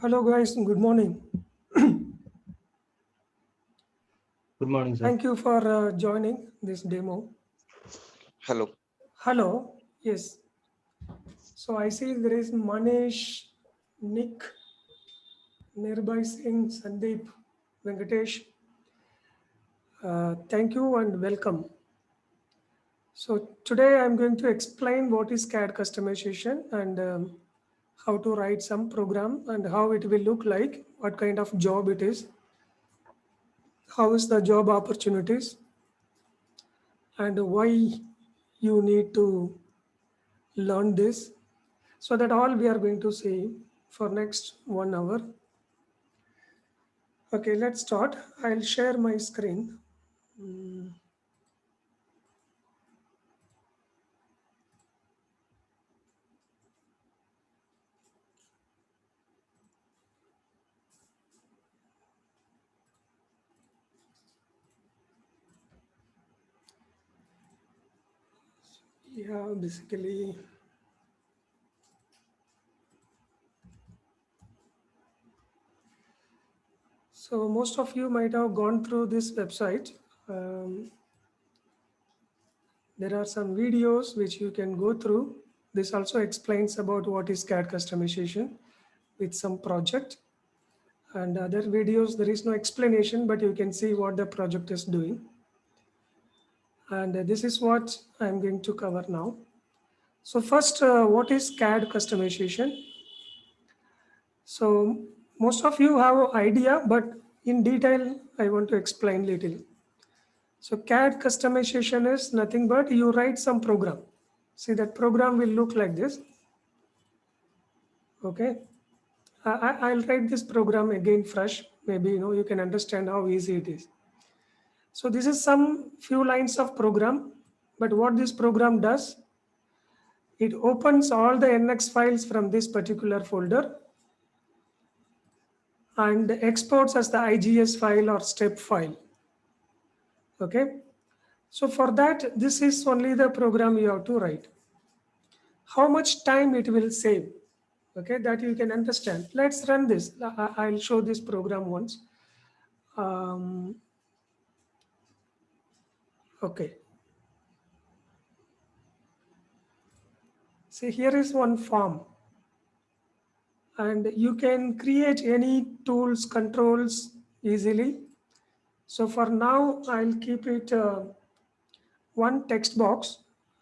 Hello guys, good morning. Good morning, sir. Thank you for joining this demo. Hello. Hello, yes. So I see there is Manish, Nick, Nirbhay Singh, Sandeep, Venkatesh. Thank you and welcome. So today I'm going to explain what is CAD customization and how to write some program and how it will look like, what kind of job it is, how is the job opportunities, and why you need to learn this. So that all we are going to see for next 1 hour. Okay, let's start. I'll share my screen. Yeah, basically, so most of you might have gone through this website. There are some videos which you can go through. This also explains about what is CAD customization with some project, and other videos there is no explanation, but you can see what the project is doing. And this is what I'm going to cover now. So first, what is CAD customization? So most of you have an idea, but in detail, I want to explain little. So CAD customization is nothing but you write some program. See, that program will look like this. Okay. I'll write this program again fresh. Maybe you can understand how easy it is. So this is some few lines of program, but what this program does, it opens all the NX files from this particular folder and exports as the IGS file or step file. Okay. So for that, this is only the program you have to write. How much time it will save? Okay, that you can understand. Let's run this. I'll show this program once. Um, okay. See, here is one form. And you can create any tools, controls easily. So for now, I'll keep it one text box.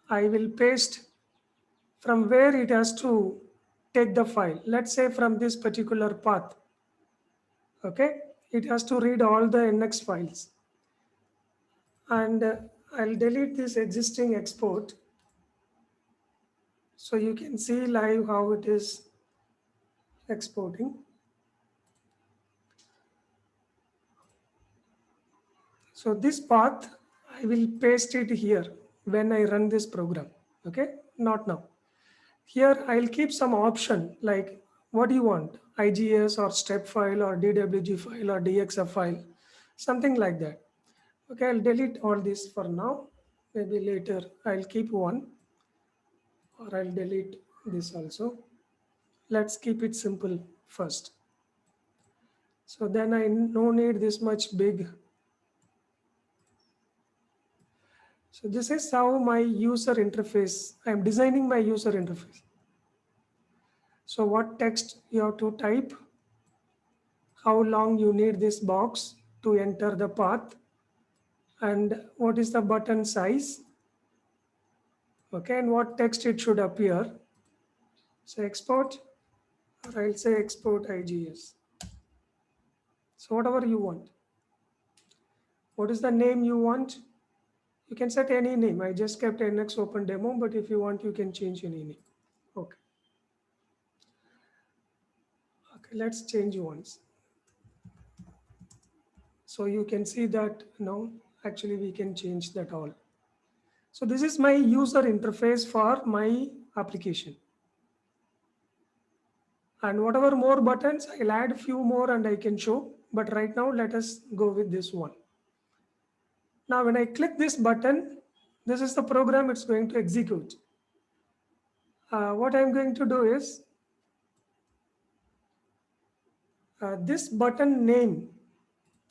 I will paste from where it has to take the file. Let's say from this particular path. Okay, it has to read all the NX files. And I'll delete this existing export. So you can see live how it is exporting. So this path, I will paste it here when I run this program. Okay, not now. Here I'll keep some option like what do you want, IGS or step file or DWG file or DXF file, something like that. Okay, I'll delete all this for now. Maybe later I'll keep one or I'll delete this also. Let's keep it simple first. So then I no need this much big. So this is how my user interface, I'm designing my user interface. So what text you have to type, how long you need this box to enter the path, and what is the button size, okay, and what text it should appear. So export, or I'll say export IGS. So whatever you want. What is the name you want? You can set any name. I just kept NX Open Demo, but if you want, you can change any name. Okay. Okay, let's change once. So you can see that now actually we can change that all. So this is my user interface for my application. And whatever more buttons, I'll add few more and I can show. But right now, let us go with this one. Now, when I click this button, this is the program it's going to execute. What I'm going to do is, This button name,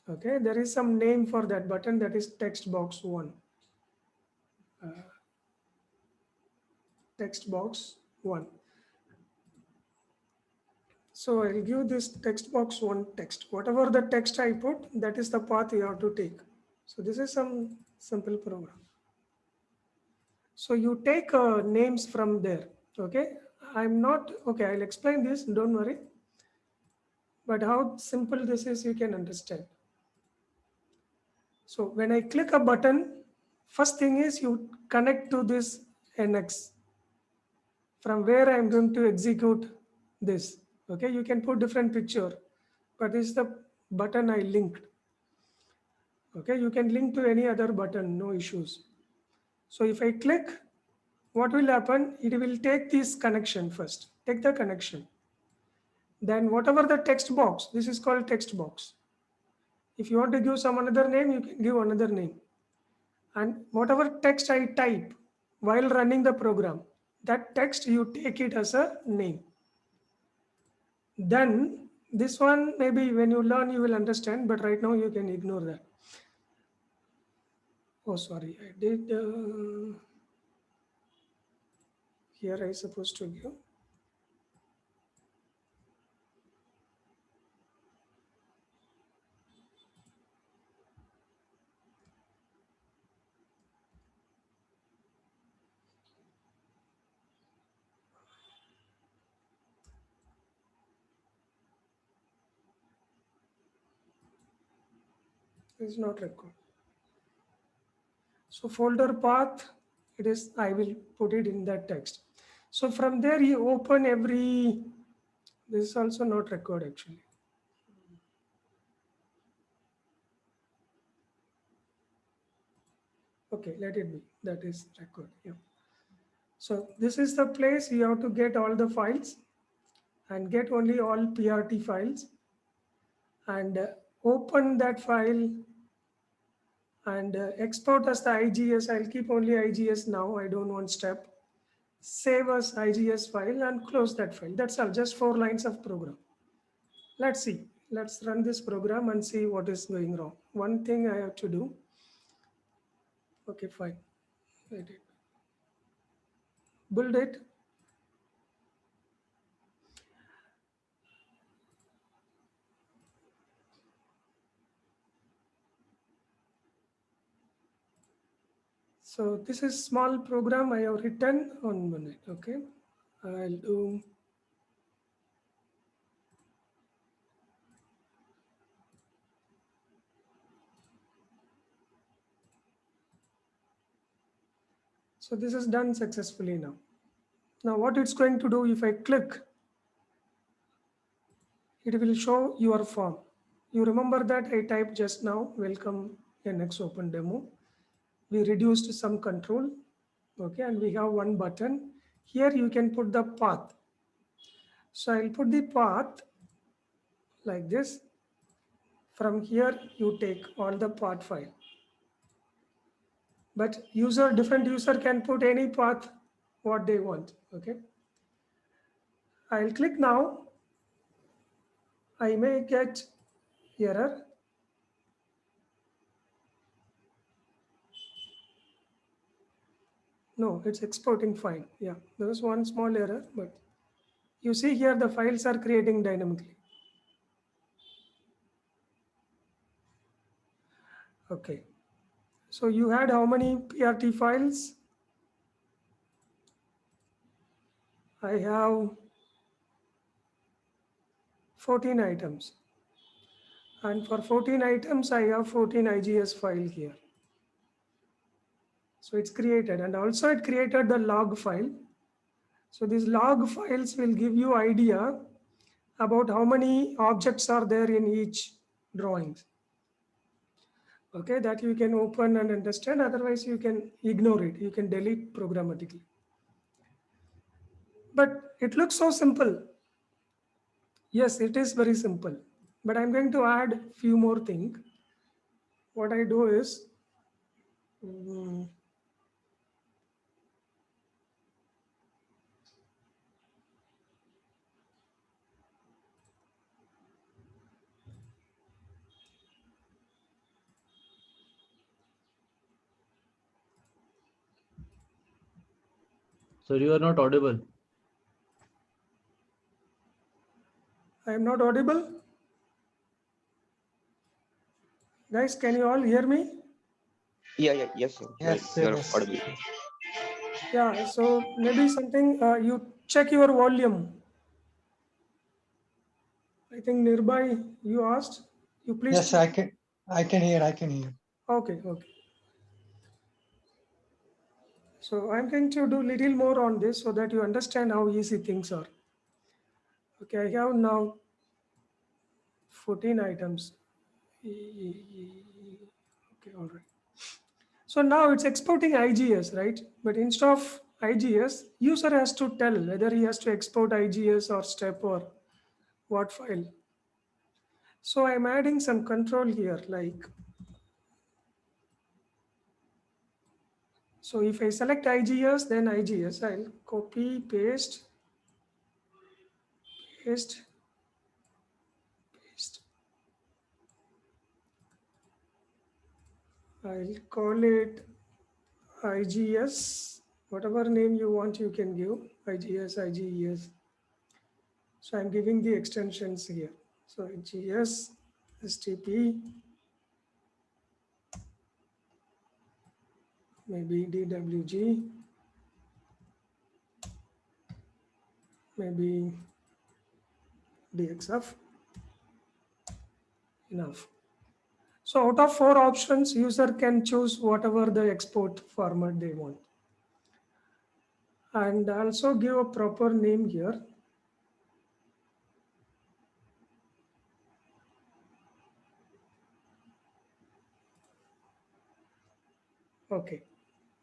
okay, there is some name for that button, that is text box 1. Text box 1. So I'll give this text box 1 text. Whatever the text I put, that is the path you have to take. So this is some simple program. So you take names from there. Okay, I'm not, okay, I'll explain this, don't worry. But how simple this is, you can understand. So when I click a button, first thing is you connect to this NX from where I'm going to execute this. Okay, you can put different picture, but this is the button I linked. Okay, you can link to any other button, no issues. So if I click, what will happen? It will take this connection first, take the connection. Then whatever the text box, this is called text box. If you want to give some another name, you can give another name. And whatever text I type while running the program, that text you take it as a name. Then this one, maybe when you learn you will understand, but right now you can ignore that. Oh, sorry, I did here I supposed to give. It's not record. So folder path, it is, I will put it in that text. So from there you open every, this is also not record actually. Okay, let it be, that is record, yeah. So this is the place you have to get all the files and get only all PRT files and open that file and export as the IGS. I'll keep only IGS now, I don't want step. Save as IGS file and close that file. That's all, just 4 lines of program. Let's see, let's run this program and see what is going wrong. One thing I have to do. Okay, fine. I did. Build it. So this is small program I have written on minute. Okay, I'll do. So this is done successfully now. Now what it's going to do, if I click, it will show your form. You remember that I typed just now, welcome NX Open Demo. We reduced some control, okay, and we have one button. Here you can put the path. So I'll put the path like this. From here you take all the path file. But different user can put any path what they want, okay. I'll click now. I may get error. No, it's exporting fine. Yeah, there was one small error, but you see here the files are creating dynamically. Okay, so you had how many PRT files? I have 14 items. And for 14 items, I have 14 IGS file here. So it's created, and also it created the log file. So these log files will give you idea about how many objects are there in each drawings. Okay, that you can open and understand, otherwise you can ignore it, you can delete programmatically. But it looks so simple. Yes, it is very simple, but I'm going to add few more things. What I do is, Sir, you are not audible. I am not audible. Guys, can you all hear me? Yes, sir. Yes, You're yes. audible. Yeah, so maybe something you check your volume. I think nearby you asked. You please. Yes, I can hear. I can hear. Okay, okay. So I'm going to do little more on this so that you understand how easy things are. Okay, I have now 14 items. Okay, all right. So now it's exporting IGS, right? But instead of IGS, user has to tell whether he has to export IGS or step or what file. So I'm adding some control here, like, so if I select IGS, then IGS, I'll copy, paste, paste, paste. I'll call it IGS, whatever name you want, you can give IGS, IGES. So I'm giving the extensions here. So IGS, STP, maybe DWG, maybe DXF, enough. So out of 4 options, user can choose whatever the export format they want. And also give a proper name here. Okay,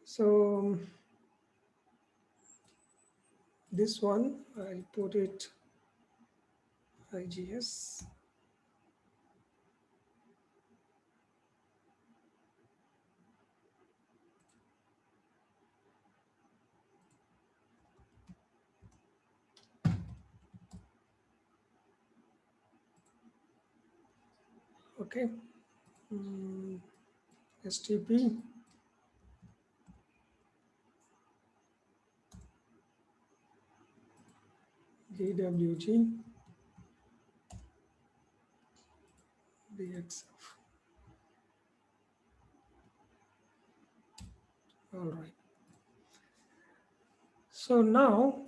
so this one, I'll put it IGS. Okay, STP, DWG, DXF. All right. So now,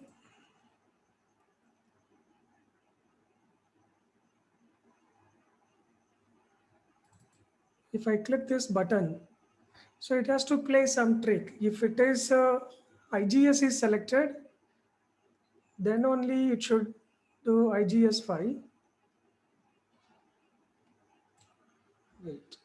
if I click this button, so it has to play some trick. If it is IGS is selected, then only it should do IGS file. Wait.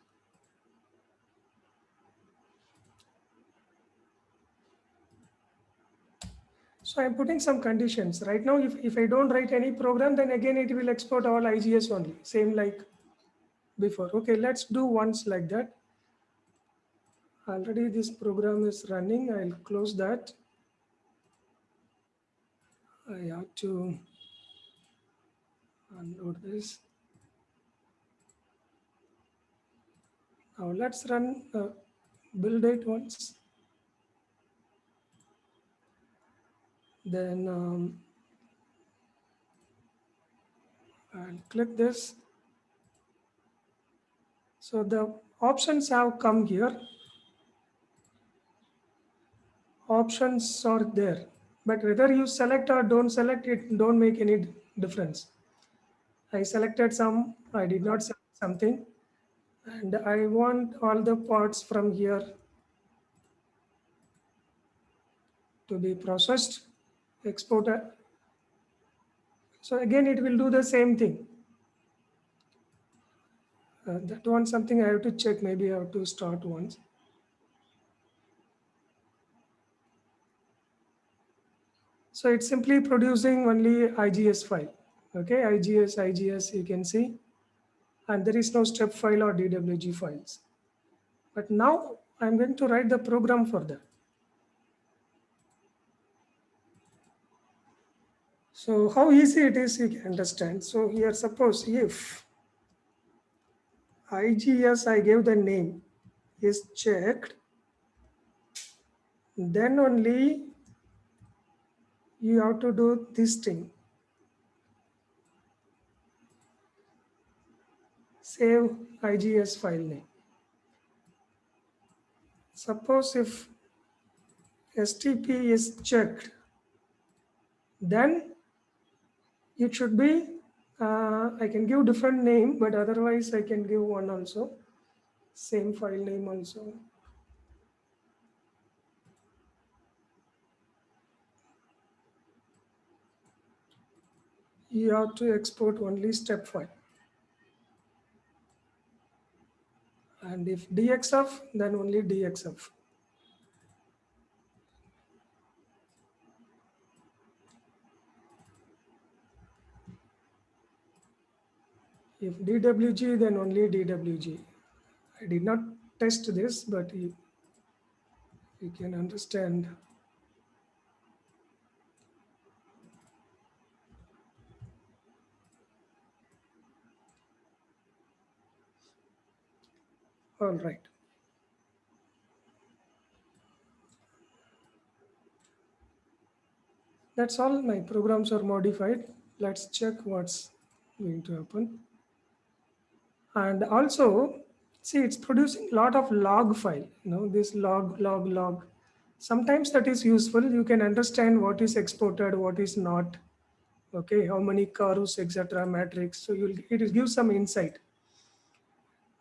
So I'm putting some conditions. Right now, if I don't write any program, then again it will export all IGS only. Same like before. Okay, let's do once like that. Already this program is running. I'll close that. I have to unload this. Now let's run build it once. Then I'll click this. So the options have come here. Options are there, but whether you select or don't select it, don't make any difference. I selected some, I did not select something, and I want all the parts from here to be processed, exported. So again, it will do the same thing. That one something I have to check, maybe I have to start once. So it's simply producing only IGS file. Okay, IGS, you can see, and there is no step file or DWG files. But now I'm going to write the program for that. So how easy it is, you can understand. So here, suppose if IGS, I gave the name, is checked, then only you have to do this thing. Save IGS file name. Suppose if STP is checked, then it should be, I can give different name, but otherwise I can give one also, same file name also. You have to export only step file. And if DXF, then only DXF. If DWG, then only DWG. I did not test this, but you can understand. All right. That's all. My programs are modified. Let's check what's going to happen. And also, see, it's producing a lot of log file. This log. Sometimes that is useful. You can understand what is exported, what is not. Okay, how many curves, etc. Matrix. So it will give some insight.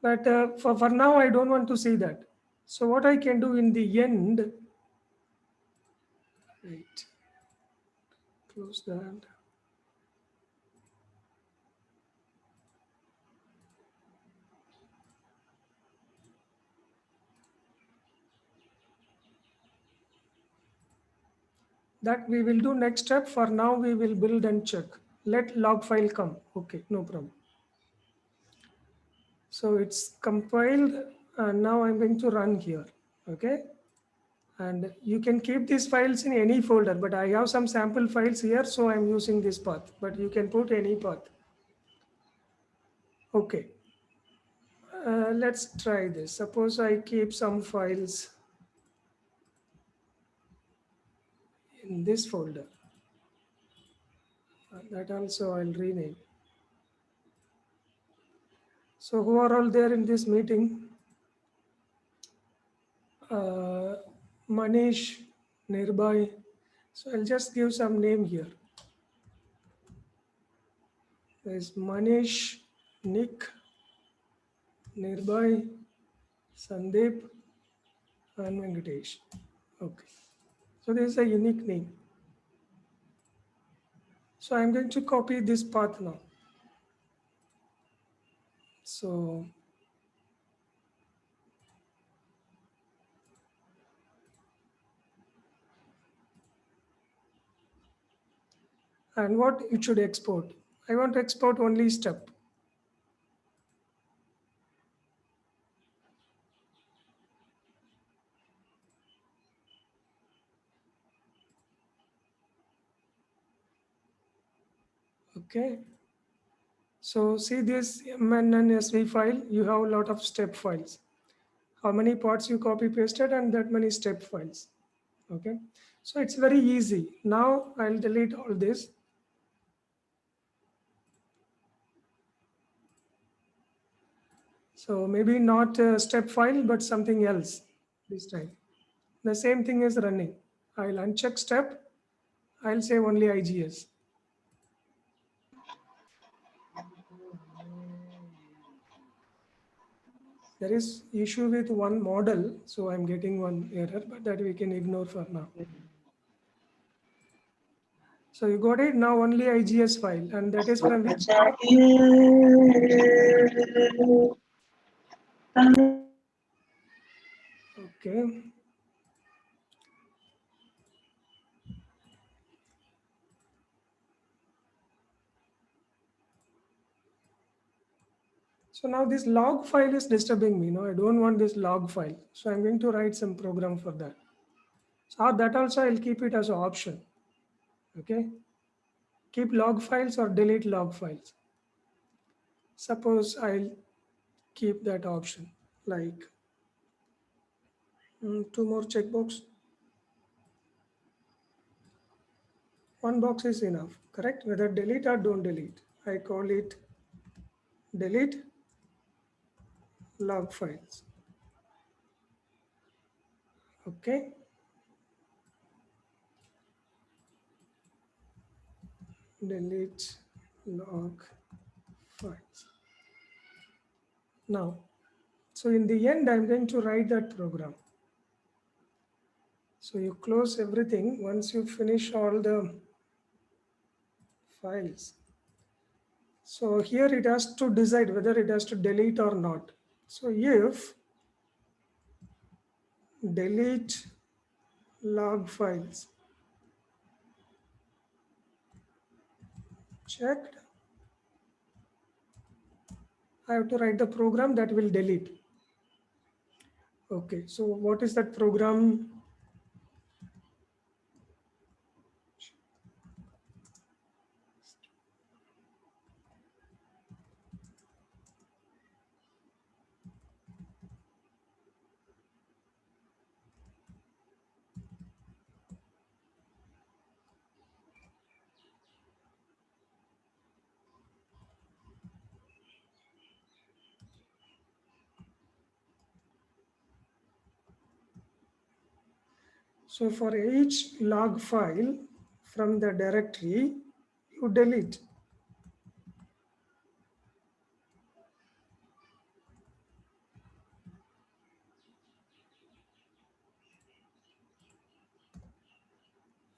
But for now, I don't want to see that. So what I can do in the end, right, close that. That we will do next step. For now, we will build and check. Let log file come. Okay, no problem. So it's compiled, and now I'm going to run here. Okay. And you can keep these files in any folder, but I have some sample files here, so I'm using this path, but you can put any path. Okay. Let's try this. Suppose I keep some files in this folder. That also I'll rename. So who are all there in this meeting? Manish, Nirbhai. So I'll just give some name here. There's Manish, Nick, Nirbhai, Sandeep, and Venkatesh. Okay. So this is a unique name. So I'm going to copy this path now. So and what it should export? I want to export only step. Okay. So see this MN and SV file, you have a lot of step files. How many parts you copy pasted and that many step files. Okay. So it's very easy. Now I'll delete all this. So maybe not a step file, but something else this time. The same thing is running. I'll uncheck step. I'll say only IGS. There is issue with one model, so I'm getting one error, but that we can ignore for now. So you got it now, only IGS file, and that is from which? Okay. So now this log file is disturbing me. No, I don't want this log file. So I'm going to write some program for that. So that also I'll keep it as an option. Okay. Keep log files or delete log files. Suppose I'll keep that option, like two more checkbox. One box is enough, correct? Whether delete or don't delete. I call it delete log files. Okay. Delete log files. Now, so in the end, I'm going to write that program. So you close everything once you finish all the files. So here it has to decide whether it has to delete or not. So if delete log files checked, I have to write the program that will delete. Okay, so what is that program? So for each log file from the directory, you delete.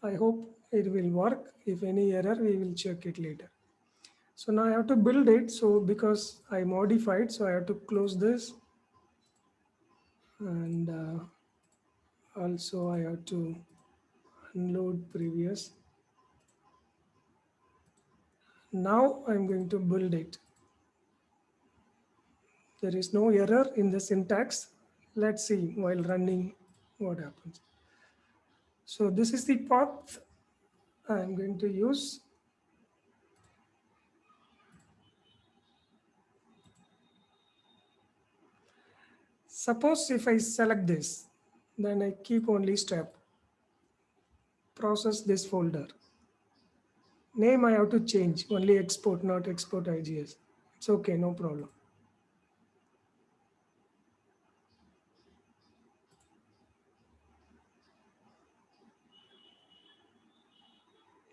I hope it will work. If any error, we will check it later. So now I have to build it. So because I modified, so I have to close this. And also I have to unload previous. Now I'm going to build it. There is no error in the syntax. Let's see while running what happens. So this is the path I'm going to use. Suppose if I select this, then I keep only step, process this folder. Name I have to change, only export, not export IGS. It's okay, no problem.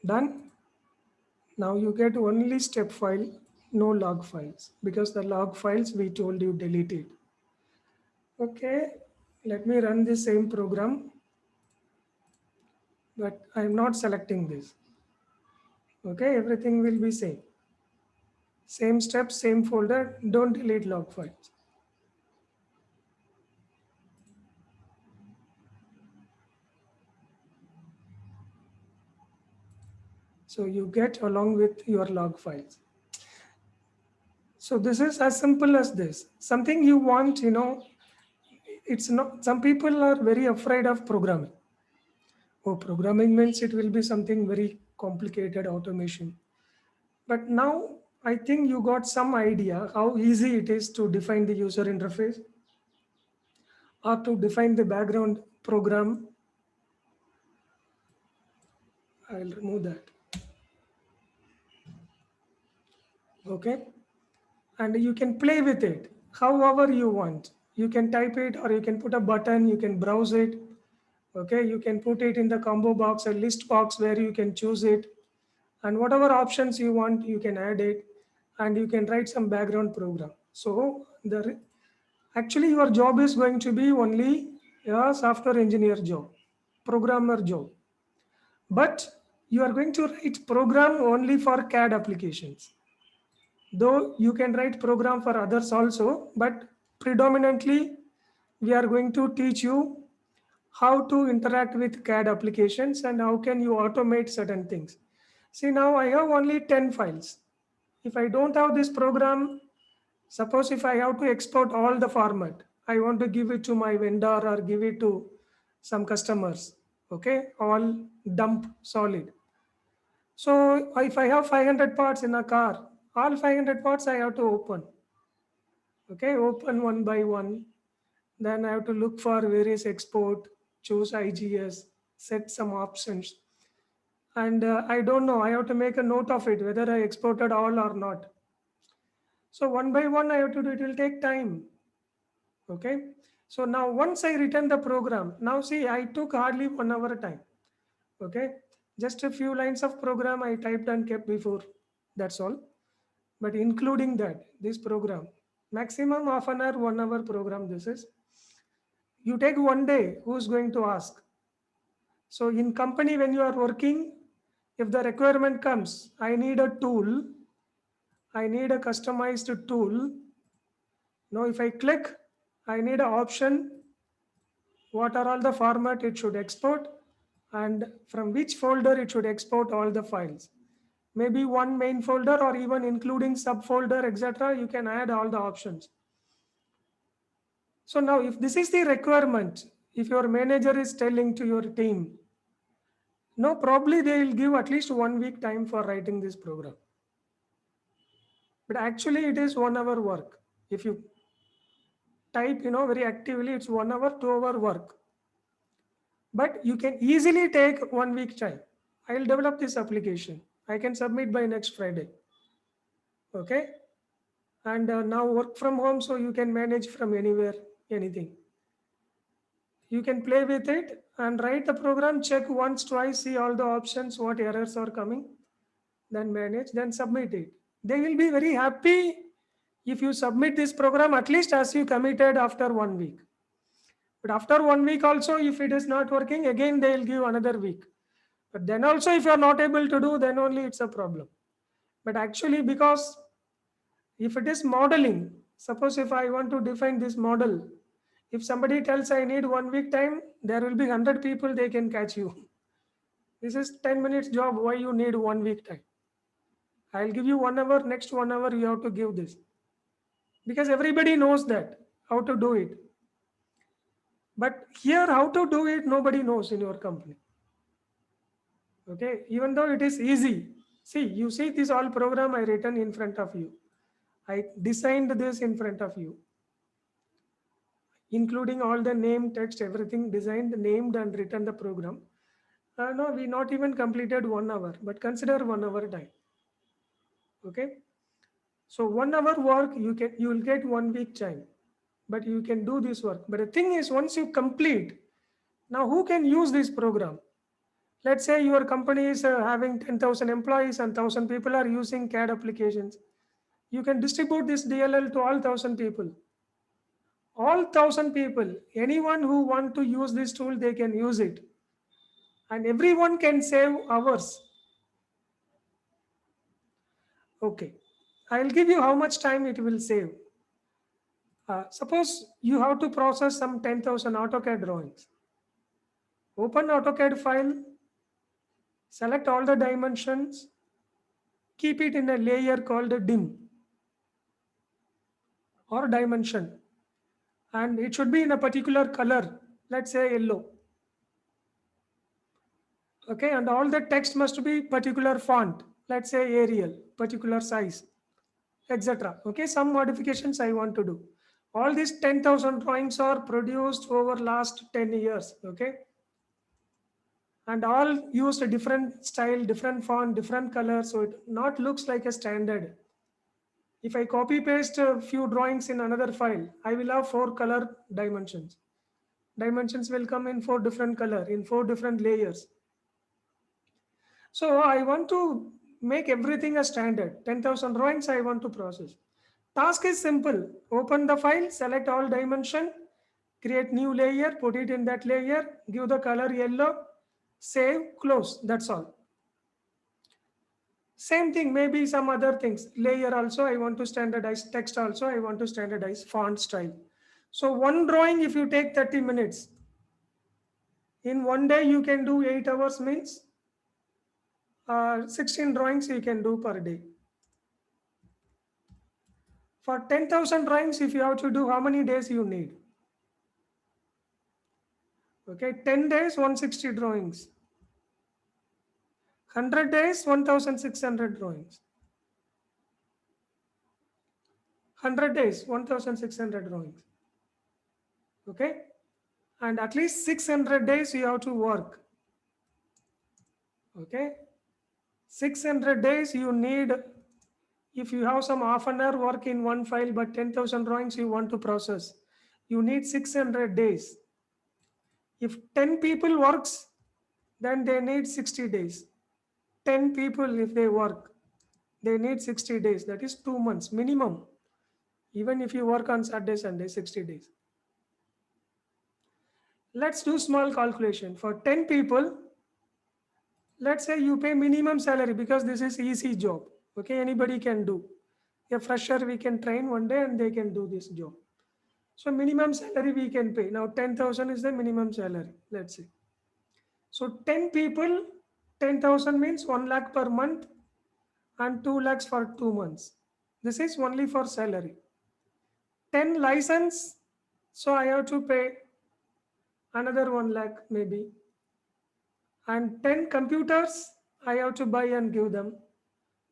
Done. Now you get only step file, no log files, because the log files we told you deleted. Okay, let me run the same program, but I'm not selecting this. Okay, everything will be same. Same steps, same folder, don't delete log files. So you get along with your log files. So this is as simple as this. Something you want, it's not, some people are very afraid of programming. Oh, programming means it will be something very complicated automation. But now I think you got some idea how easy it is to define the user interface or to define the background program. I'll remove that. Okay. And you can play with it however you want. You can type it or you can put a button, you can browse it. Okay, you can put it in the combo box, a list box where you can choose it. And whatever options you want, you can add it and you can write some background program. So actually your job is going to be only a software engineer job, programmer job. But you are going to write program only for CAD applications. Though you can write program for others also, but predominantly we are going to teach you how to interact with CAD applications and how can you automate certain things. See, now I have only 10 files. If I don't have this program, suppose if I have to export all the format, I want to give it to my vendor or give it to some customers, okay, all dump solid. So if I have 500 parts in a car, all 500 parts I have to open. Okay, open one by one. Then I have to look for various export, choose IGS, set some options. and I don't know, I have to make a note of it, whether I exported all or not. So one by one I have to do, it will take time. Okay. So now once I return the program, now see, I took hardly 1 hour time. Okay. Just a few lines of program I typed and kept before. That's all. But including that, this program, maximum half an hour, 1 hour program, this is. You take one day, who's going to ask? So in company, when you are working, if the requirement comes, I need a tool, I need a customized tool. Now if I click, I need an option, what are all the format it should export, and from which folder it should export all the files. Maybe one main folder or even including subfolder, etc. You can add all the options. So now if this is the requirement, if your manager is telling to your team, no, probably they will give at least 1 week time for writing this program. But actually it is 1 hour work. If you type, very actively, it's 1 hour, 2 hour work. But you can easily take 1 week time. I'll develop this application. I can submit by next Friday. Okay. And now work from home, so you can manage from anywhere, anything. You can play with it and write the program, check once, twice, see all the options, what errors are coming, then manage, then submit it. They will be very happy if you submit this program at least as you committed after 1 week. But after 1 week also, if it is not working, again they will give another week. But then also, if you are not able to do, then only it's a problem. But actually, because if it is modeling, suppose if I want to define this model, if somebody tells I need 1 week time, there will be 100 people, they can catch you. This is 10 minutes job, why you need 1 week time? I'll give you 1 hour, next 1 hour you have to give this. Because everybody knows that, how to do it. But here, how to do it, nobody knows in your company. Okay, even though it is easy. See, you see this all program I written in front of you. I designed this in front of you, including all the name, text, everything designed, named and written the program. No, we not even completed 1 hour, but consider 1 hour time. Okay. So 1 hour work, you will get 1 week time, but you can do this work. But the thing is, once you complete, now who can use this program? Let's say your company is having 10,000 employees and 1,000 people are using CAD applications. You can distribute this DLL to all 1,000 people. All 1,000 people, anyone who want to use this tool, they can use it. And everyone can save hours. Okay. I'll give you how much time it will save. Suppose you have to process some 10,000 AutoCAD drawings. Open AutoCAD file, select all the dimensions, keep it in a layer called a dim or dimension. And it should be in a particular color, let's say yellow. Okay, and all the text must be particular font, let's say Arial, particular size, etc. Okay, some modifications I want to do. All these 10,000 drawings are produced over last 10 years. Okay, and all used a different style, different font, different color, so it not looks like a standard. If I copy paste a few drawings in another file, I will have 4 color dimensions. Dimensions will come in 4 different color, in 4 different layers. So I want to make everything a standard. 10,000 drawings I want to process. Task is simple. Open the file, select all dimension, create new layer, put it in that layer, give the color yellow, save, close. That's all. Same thing, maybe some other things. Layer also, I want to standardize. Text also, I want to standardize font style. So one drawing, if you take 30 minutes, in one day you can do 8 hours means 16 drawings you can do per day. For 10,000 drawings, if you have to do, how many days you need? Okay, 10 days, 160 drawings. 100 days, 1,600 drawings. 100 days, 1,600 drawings. Okay, and at least 600 days you have to work. Okay. 600 days you need, if you have some half an hour work in one file, but 10,000 drawings you want to process, you need 600 days. If 10 people works, then they need 60 days. 10 people, if they work, they need 60 days. That is 2 months minimum. Even if you work on Saturday, Sunday, 60 days. Let's do small calculation. For 10 people, let's say you pay minimum salary because this is easy job. Okay, anybody can do. A fresher we can train one day and they can do this job. So minimum salary we can pay. Now 10,000 is the minimum salary, let's say. So 10 people, 10,000 means 1 lakh per month and 2 lakhs for 2 months. This is only for salary. 10 license, so I have to pay another 1 lakh maybe. And 10 computers, I have to buy and give them.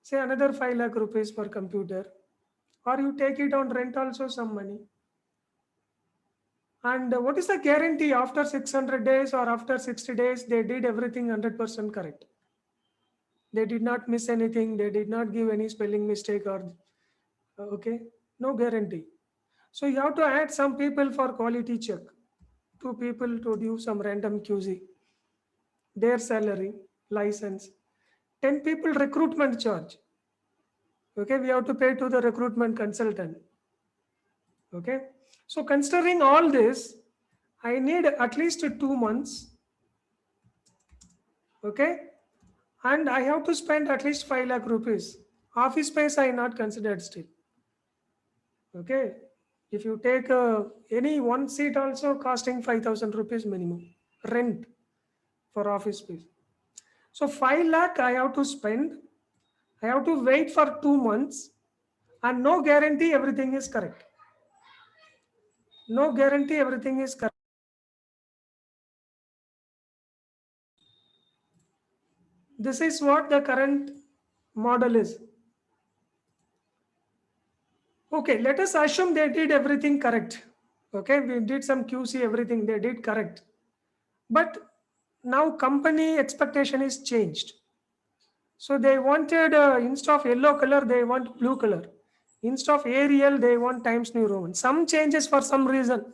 Say another 5 lakh rupees per computer. Or you take it on rent also some money. And what is the guarantee after 600 days or after 60 days, they did everything 100% correct? They did not miss anything. They did not give any spelling mistake or, okay, no guarantee. So you have to add some people for quality check. 2 people to do some random QC. Their salary, license. 10 people recruitment charge. Okay, we have to pay to the recruitment consultant. Okay, so considering all this, I need at least 2 months. Okay, and I have to spend at least 5 lakh rupees. Office space I not considered still. Okay, if you take any one seat also costing 5,000 rupees minimum rent for office space. So 5 lakh I have to spend. I have to wait for 2 months and no guarantee everything is correct. No guarantee everything is correct. This is what the current model is. Okay, let us assume they did everything correct. Okay, we did some QC, everything they did correct. But now company expectation is changed. So they wanted, instead of yellow color, they want blue color. Instead of Arial, they want Times New Roman. Some changes for some reason.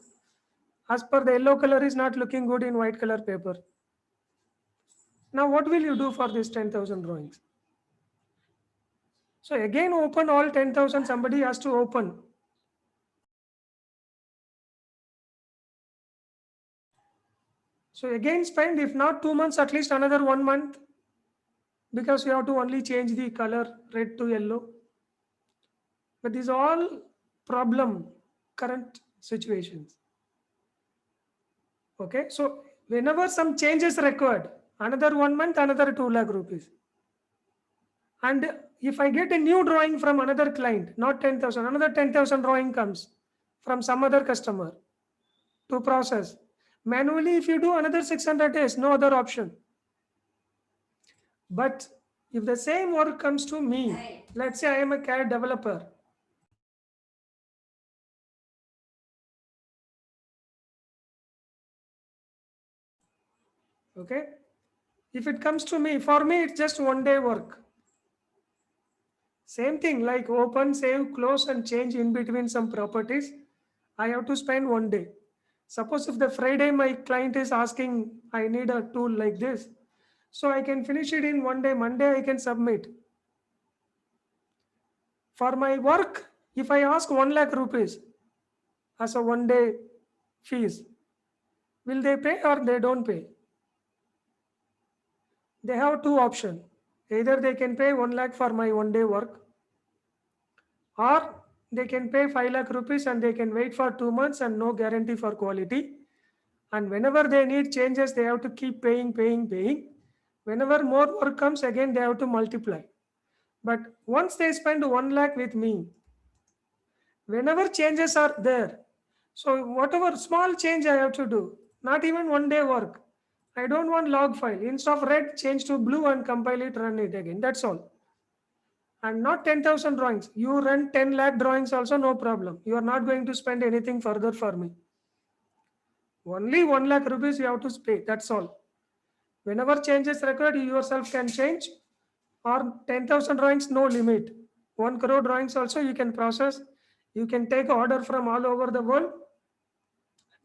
As per the yellow color is not looking good in white color paper. Now what will you do for this 10,000 drawings? So again open all 10,000, somebody has to open. So again spend, if not 2 months, at least another 1 month, because you have to only change the color red to yellow. But these are all problem current situations. Okay, so whenever some changes required, another 1 month, another 2 lakh rupees. And if I get a new drawing from another client, not 10,000, another 10,000 drawing comes from some other customer to process. Manually, if you do another 600 days, no other option. But if the same work comes to me, let's say I am a CAD developer. Okay. If it comes to me, for me, it's just 1 day work. Same thing like open, save, close, and change in between some properties. I have to spend 1 day. Suppose if the Friday my client is asking, I need a tool like this. So I can finish it in 1 day. Monday I can submit. For my work, if I ask 1 lakh rupees as a 1 day fees, will they pay or they don't pay? They have 2 options. Either they can pay 1 lakh for my 1 day work, or they can pay 5 lakh rupees and they can wait for 2 months and no guarantee for quality. And whenever they need changes, they have to keep paying. Whenever more work comes, again they have to multiply. But once they spend 1 lakh with me, whenever changes are there, so whatever small change I have to do, not even 1 day work. I don't want log file. Instead of red, change to blue and compile it, run it again. That's all. And not 10,000 drawings. You run 10 lakh drawings also, no problem. You are not going to spend anything further for me. Only 1 lakh rupees you have to pay. That's all. Whenever change is required, you yourself can change, or 10,000 drawings, no limit. 1 crore drawings also you can process. You can take order from all over the world.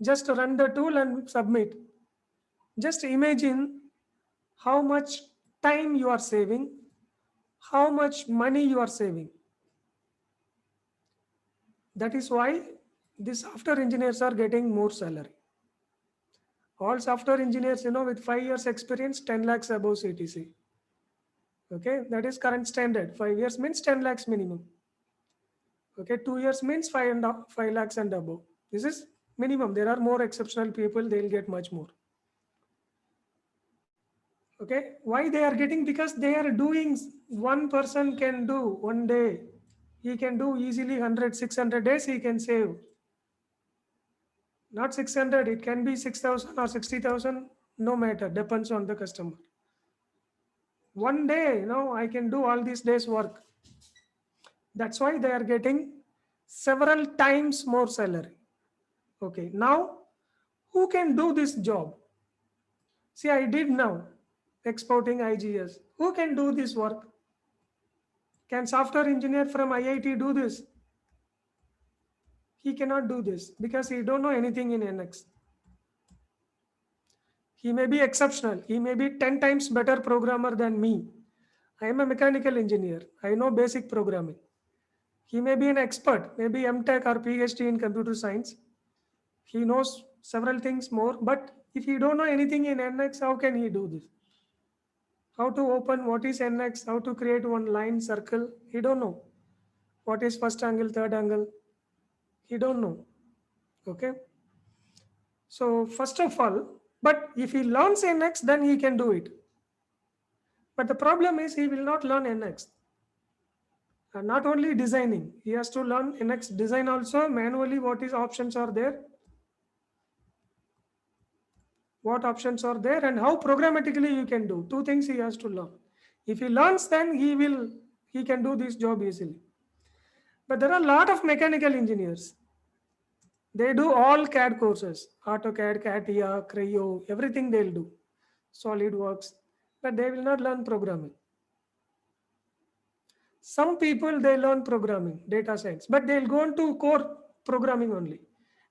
Just run the tool and submit. Just imagine how much time you are saving, how much money you are saving. That is why the software engineers are getting more salary. All software engineers, with 5 years experience, 10 lakhs above CTC. Okay, that is current standard. 5 years means 10 lakhs minimum. Okay, 2 years means 5 lakhs and above. This is minimum. There are more exceptional people, they'll get much more. Okay, why they are getting? Because they are doing, one person can do one day. He can do easily 100, 600 days he can save. Not 600, it can be 6,000 or 60,000, no matter, depends on the customer. One day, I can do all these days work. That's why they are getting several times more salary. Okay, now who can do this job? See, I did now exporting IGS. Who can do this work? Can software engineer from IIT do this? He cannot do this because he don't know anything in NX. He may be exceptional. He may be 10 times better programmer than me. I am a mechanical engineer. I know basic programming. He may be an expert, maybe MTech or PhD in computer science. He knows several things more, but if he don't know anything in NX, how can he do this? How to open, what is NX, how to create one line circle, he don't know. What is first angle, third angle, he don't know. Okay. So first of all, but if he learns NX, then he can do it. But the problem is he will not learn NX. And not only designing, he has to learn NX design also, manually what is options are there, what options are there, and how programmatically you can do. Two things he has to learn. If he learns, then he can do this job easily. But there are a lot of mechanical engineers. They do all CAD courses, AutoCAD, CATIA, Creo, everything they'll do, SolidWorks, but they will not learn programming. Some people, they learn programming, data science, but they'll go into core programming only,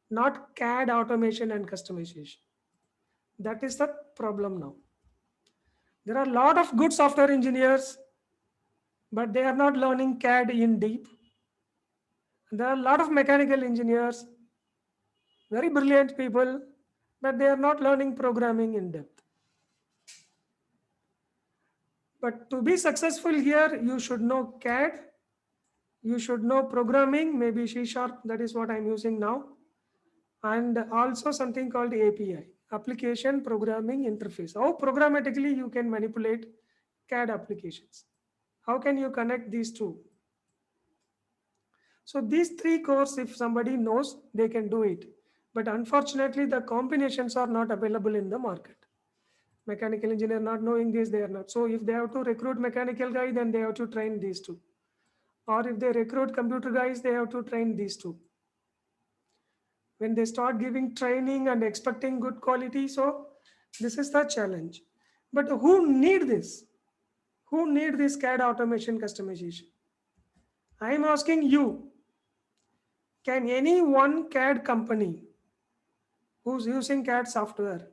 not CAD automation and customization. That is the problem now. There are a lot of good software engineers, but they are not learning CAD in deep. There are a lot of mechanical engineers, very brilliant people, but they are not learning programming in depth. But to be successful here, you should know CAD, you should know programming, maybe C#, that is what I'm using now, and also something called API, Application Programming Interface. How programmatically you can manipulate CAD applications. How can you connect these two? So these three cores, if somebody knows, they can do it. But unfortunately, the combinations are not available in the market. Mechanical engineer not knowing this, they are not. So if they have to recruit mechanical guy, then they have to train these two. Or if they recruit computer guys, they have to train these two. When they start giving training and expecting good quality, so this is the challenge. But who need this? Who need this CAD automation customization? I am asking you, can any one CAD company who's using CAD software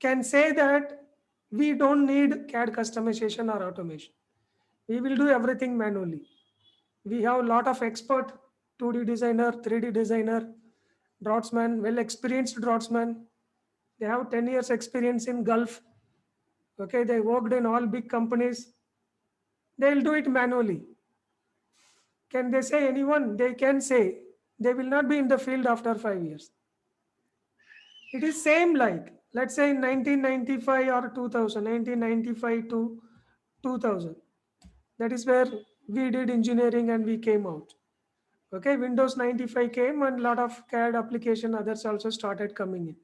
can say that we don't need CAD customization or automation? We will do everything manually. We have a lot of expert 2D designer, 3D designer, draftsman, well-experienced draftsman. They have 10 years experience in Gulf. Okay, they worked in all big companies. They'll do it manually. Can they say anyone? They can say. They will not be in the field after 5 years. It is same like, let's say in 1995 or 2000, 1995 to 2000. That is where we did engineering and we came out. Okay, Windows 95 came and a lot of CAD application others also started coming in.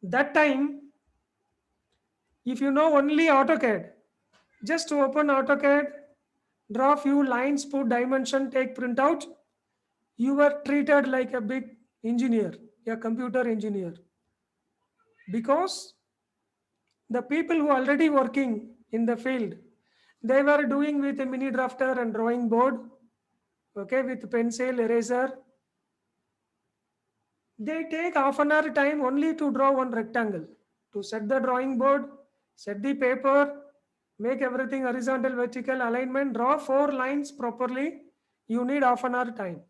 That time, if you know only AutoCAD, just to open AutoCAD, draw few lines, put dimension, take printout, you were treated like a big engineer, a computer engineer. Because The people who are already working in the field, they were doing with a mini drafter and drawing board, okay, with pencil, eraser. They take half an hour time only to draw one rectangle, to set the drawing board, set the paper, make everything horizontal, vertical alignment, draw 4 lines properly. You need half an hour time.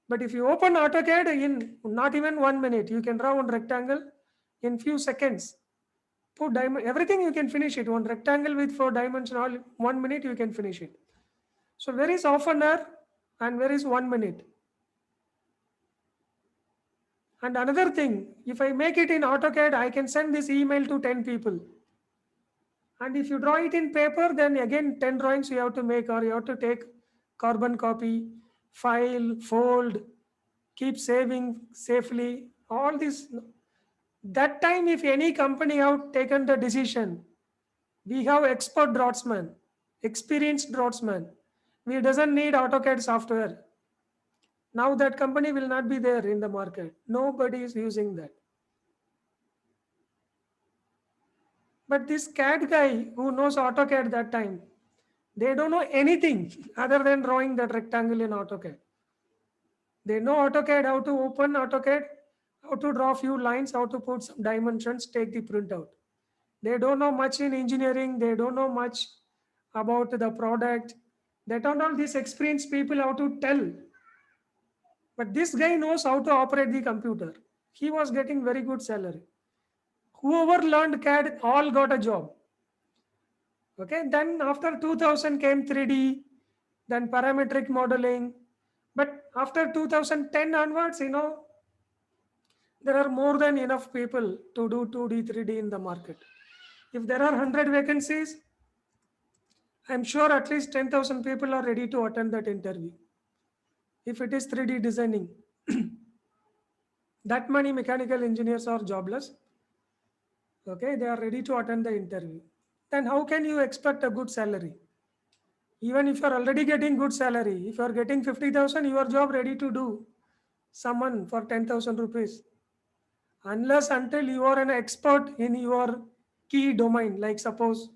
But if you open AutoCAD in not even 1 minute, you can draw one rectangle in few seconds. Put diamond, everything you can finish it. One rectangle with 4 dimensions, all 1 minute you can finish it. So where is half an hour and where is 1 minute? And another thing, if I make it in AutoCAD, I can send this email to 10 people. And if you draw it in paper, then again 10 drawings you have to make, or you have to take carbon copy, file, fold, keep saving safely. All this. That time, if any company have taken the decision, we have expert draftsman, experienced draftsman. We doesn't need AutoCAD software. Now that company will not be there in the market. Nobody is using that. But this CAD guy who knows AutoCAD that time, they don't know anything other than drawing that rectangle in AutoCAD. They know AutoCAD, how to open AutoCAD, how to draw few lines, how to put some dimensions, take the printout. They don't know much in engineering. They don't know much about the product. They don't know these experienced people how to tell. But this guy knows how to operate the computer. He was getting very good salary. Whoever learned CAD all got a job. Okay, then after 2000 came 3D, then parametric modeling. But after 2010 onwards, there are more than enough people to do 2D, 3D in the market. If there are 100 vacancies, I'm sure at least 10,000 people are ready to attend that interview. If it is 3D designing, that many mechanical engineers are jobless. Okay, they are ready to attend the interview. Then how can you expect a good salary? Even if you are already getting good salary, if you are getting 50,000, your job ready to do someone for 10,000 rupees. Unless until you are an expert in your key domain, like suppose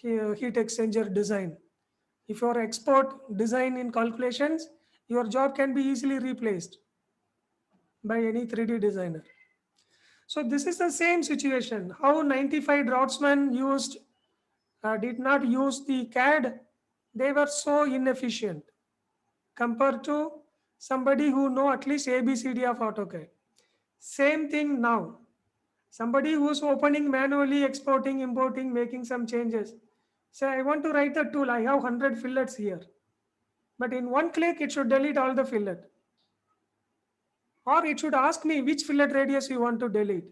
heat exchanger design. If you are expert design in calculations, your job can be easily replaced by any 3D designer. So this is the same situation. How 95 draftsmen did not use the CAD, they were so inefficient compared to somebody who know at least ABCD of AutoCAD. Same thing now. Somebody who's opening manually, exporting, importing, making some changes. Say, I want to write the tool. I have 100 fillets here. But in one click, it should delete all the fillet. Or it should ask me which fillet radius you want to delete.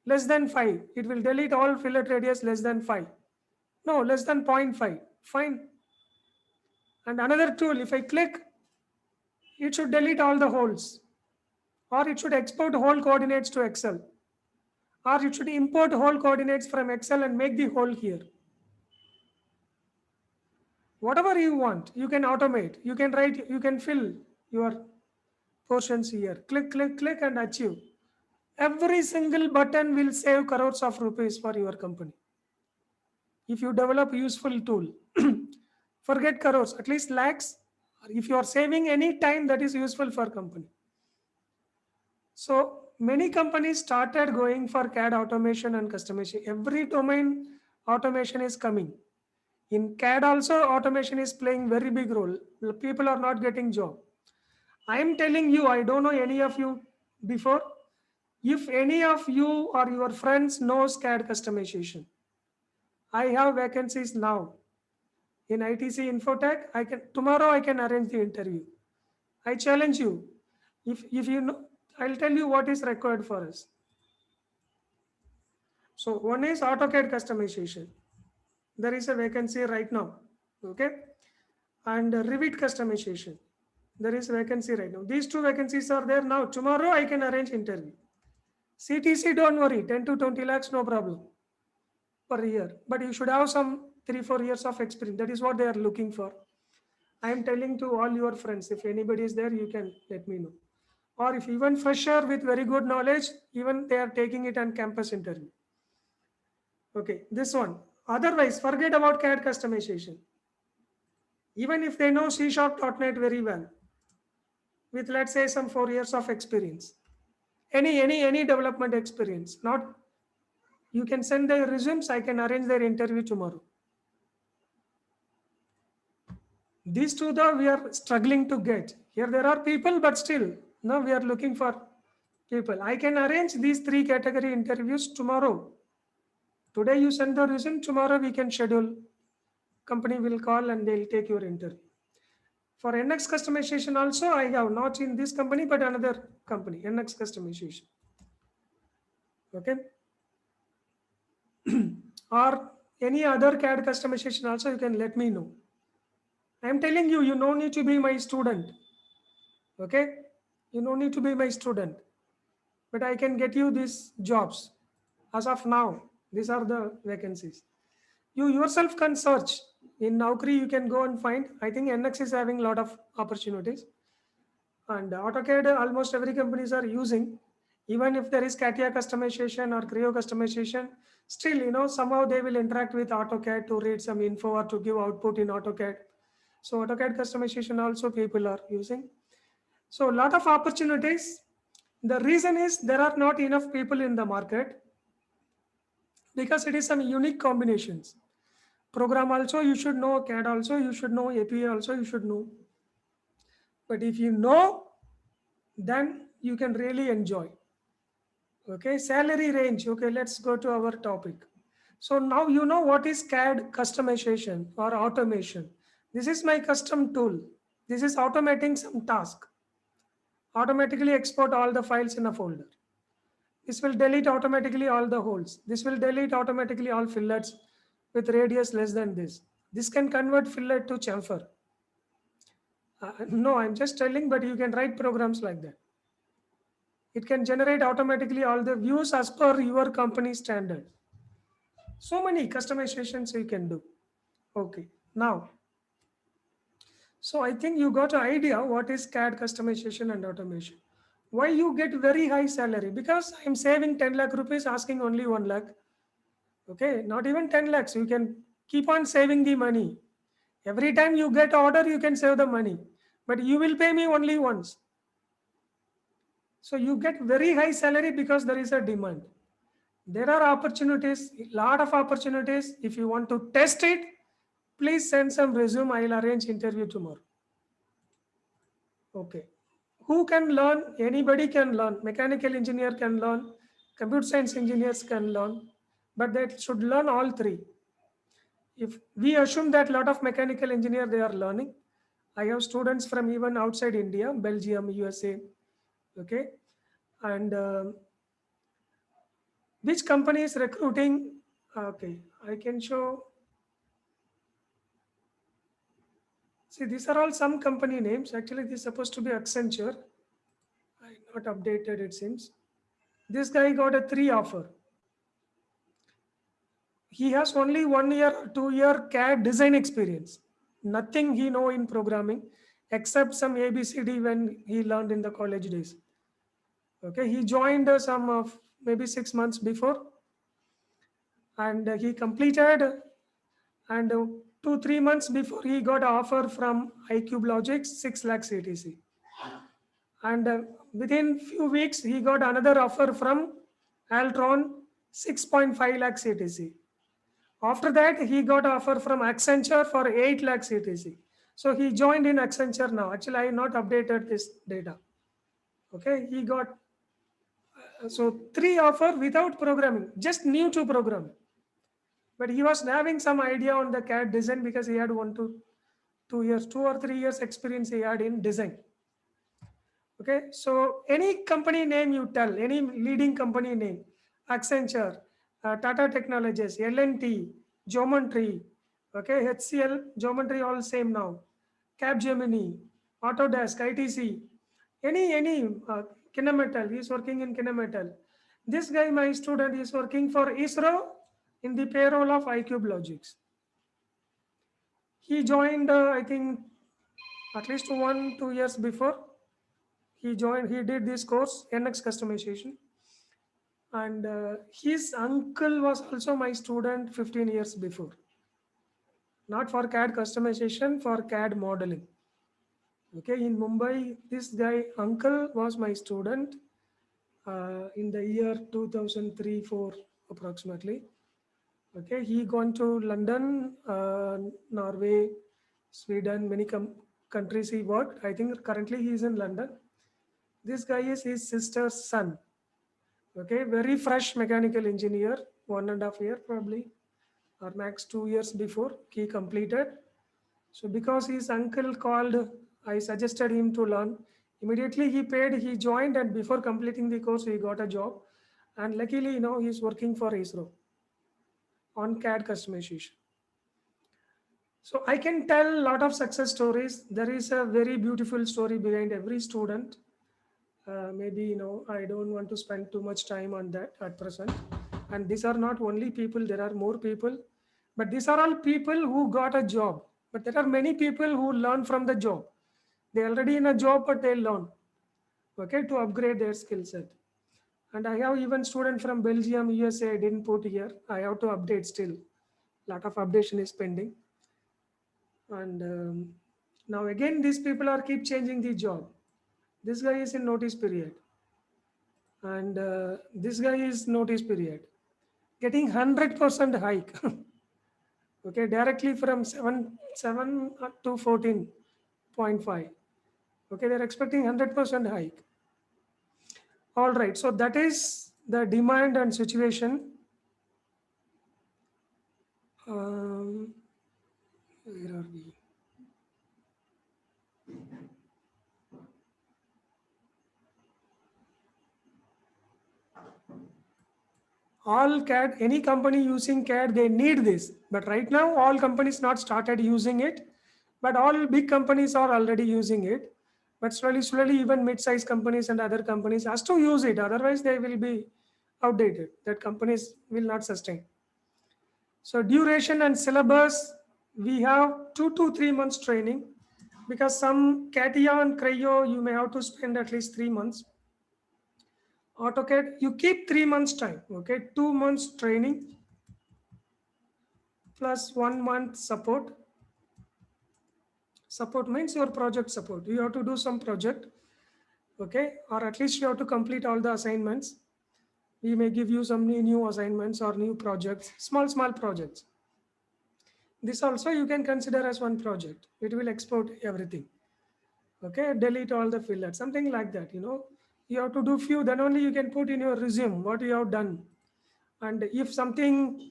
Less than 5. It will delete all fillet radius less than 5. No, less than 0.5. Fine. And another tool, if I click, it should delete all the holes. Or it should export hole coordinates to Excel. Or it should import hole coordinates from Excel and make the hole here. Whatever you want, you can automate. You can write, you can fill your portions here. Click, click, click and achieve. Every single button will save crores of rupees for your company. If you develop useful tool, forget crores, at least lakhs. If you are saving any time, that is useful for company. So many companies started going for CAD automation and customization. Every domain automation is coming. In CAD also, automation is playing very big role. People are not getting job. I am telling you, I don't know any of you before. If any of you or your friends knows CAD customization, I have vacancies now in ITC Infotech. Tomorrow I can arrange the interview. I challenge you. If you know, I'll tell you what is required for us. So one is AutoCAD customization. There is a vacancy right now. Okay. And Revit customization. There is vacancy right now. These two vacancies are there now. Tomorrow I can arrange interview. CTC, don't worry, 10 to 20 lakhs, no problem per year. But you should have some 3-4 years of experience. That is what they are looking for. I am telling to all your friends, if anybody is there, you can let me know. Or if even fresher with very good knowledge, even they are taking it on campus interview. Okay, this one. Otherwise, forget about CAD customization. Even if they know C# .NET very well, with let's say some 4 years of experience, any development experience, not you can send their resumes. I can arrange their interview tomorrow. These two, though, we are struggling to get. Here there are people, but still, no, we are looking for people. I can arrange these 3 category interviews tomorrow. Today you send the resume, tomorrow we can schedule. Company will call and they'll take your interview. For NX customization also, I have not in this company, but another company, NX customization. Okay. Or any other CAD customization also, you can let me know. I am telling you, you no need to be my student. Okay. You no need to be my student. But I can get you these jobs. As of now, these are the vacancies. You yourself can search. In Naukri, you can go and find. I think NX is having a lot of opportunities. And AutoCAD, almost every companies are using. Even if there is CATIA customization or Creo customization, still, somehow they will interact with AutoCAD to read some info or to give output in AutoCAD. So AutoCAD customization also people are using. So a lot of opportunities. The reason is there are not enough people in the market because it is some unique combinations. Program also you should know, CAD also you should know, API also you should know. But if you know, then you can really enjoy. Okay, salary range. Okay, let's go to our topic. So now you know what is CAD customization or automation. This is my custom tool. This is automating some task. Automatically export all the files in a folder. This will delete automatically all the holes. This will delete automatically all fillets with radius less than this. This can convert fillet to chamfer. No, I'm just telling, but you can write programs like that. It can generate automatically all the views as per your company standard. So many customizations you can do. Okay, now, so I think you got an idea what is CAD customization and automation. Why you get very high salary? Because I'm saving 10 lakh rupees, asking only 1 lakh. Okay, not even 10 lakhs. You can keep on saving the money. Every time you get order, you can save the money. But you will pay me only once. So you get very high salary because there is a demand. There are opportunities, lot of opportunities. If you want to test it, please send some resume. I'll arrange interview tomorrow. Okay. Who can learn? Anybody can learn. Mechanical engineer can learn. Computer science engineers can learn. But they should learn all 3. If we assume that a lot of mechanical engineer they are learning, I have students from even outside India, Belgium, USA. Okay. And which company is recruiting? Okay, I can show. See, these are all some company names. Actually, this is supposed to be Accenture. I not updated, it seems. This guy got a 3 offer. He has only 1 year or 2 year CAD design experience. Nothing he know in programming except some ABCD when he learned in the college days. Okay, he joined some of maybe 6 months before, and he completed, and 2-3 months before he got an offer from iCube Logics 6 lakh CTC, and within few weeks he got another offer from Altron 6.5 lakh CTC. After that he got offer from Accenture for 8 lakh CTC. So he joined in Accenture now. Actually, I have not updated this data. Okay, he got so 3 offer without programming, just new to programming. But he was having some idea on the CAD design because he had 1 to 2 years, 2 or 3 years experience he had in design. Okay, so any company name you tell, any leading company name, Accenture, Tata Technologies, L&T, Geometry, okay, HCL, Geometry all same now, Capgemini, Autodesk, ITC, any Kinemetal, he is working in Kinemetal. This guy, my student, is working for ISRO in the payroll of iCube Logics. He joined, I think, at least 1-2 years before. He did this course, NX customization. And his uncle was also my student 15 years before. Not for CAD customization, for CAD modeling. Okay, in Mumbai, this guy, uncle, was my student in the year 2003-4 approximately. Okay, he gone to London, Norway, Sweden, many countries he worked. I think currently he is in London. This guy is his sister's son. Okay, very fresh mechanical engineer, 1.5 year probably, or max 2 years before he completed. So because his uncle called, I suggested him to learn. Immediately he paid, he joined, and before completing the course, he got a job. And luckily, he's working for ISRO on CAD customization. So I can tell a lot of success stories. There is a very beautiful story behind every student. Maybe, I don't want to spend too much time on that at present. And these are not only people, there are more people. But these are all people who got a job. But there are many people who learn from the job. They're already in a job, but they learn, okay, to upgrade their skill set. And I have even student from Belgium, USA, I didn't put here. I have to update still. Lot of updation is pending. And now again, these people are keep changing the job. This guy is in notice period. And this guy is notice period. Getting 100% hike. Okay, directly from 7 to 14.5. Okay, they're expecting 100% hike. All right, so that is the demand and situation. Where are we? All CAD, any company using CAD, they need this. But right now, all companies not started using it, but all big companies are already using it. But slowly, even mid-sized companies and other companies has to use it. Otherwise, they will be outdated. That companies will not sustain. So duration and syllabus, we have 2 to 3 months training, because some CATIA and Creo, you may have to spend at least 3 months. AutoCAD, you keep 3 months time, okay? 2 months training plus 1 month support. Support means your project support. You have to do some project, okay? Or at least you have to complete all the assignments. We may give you some new assignments or new projects, small projects. This also you can consider as one project. It will export everything. Okay, delete all the fillers, something like that. You have to do few, then only you can put in your resume what you have done. And if something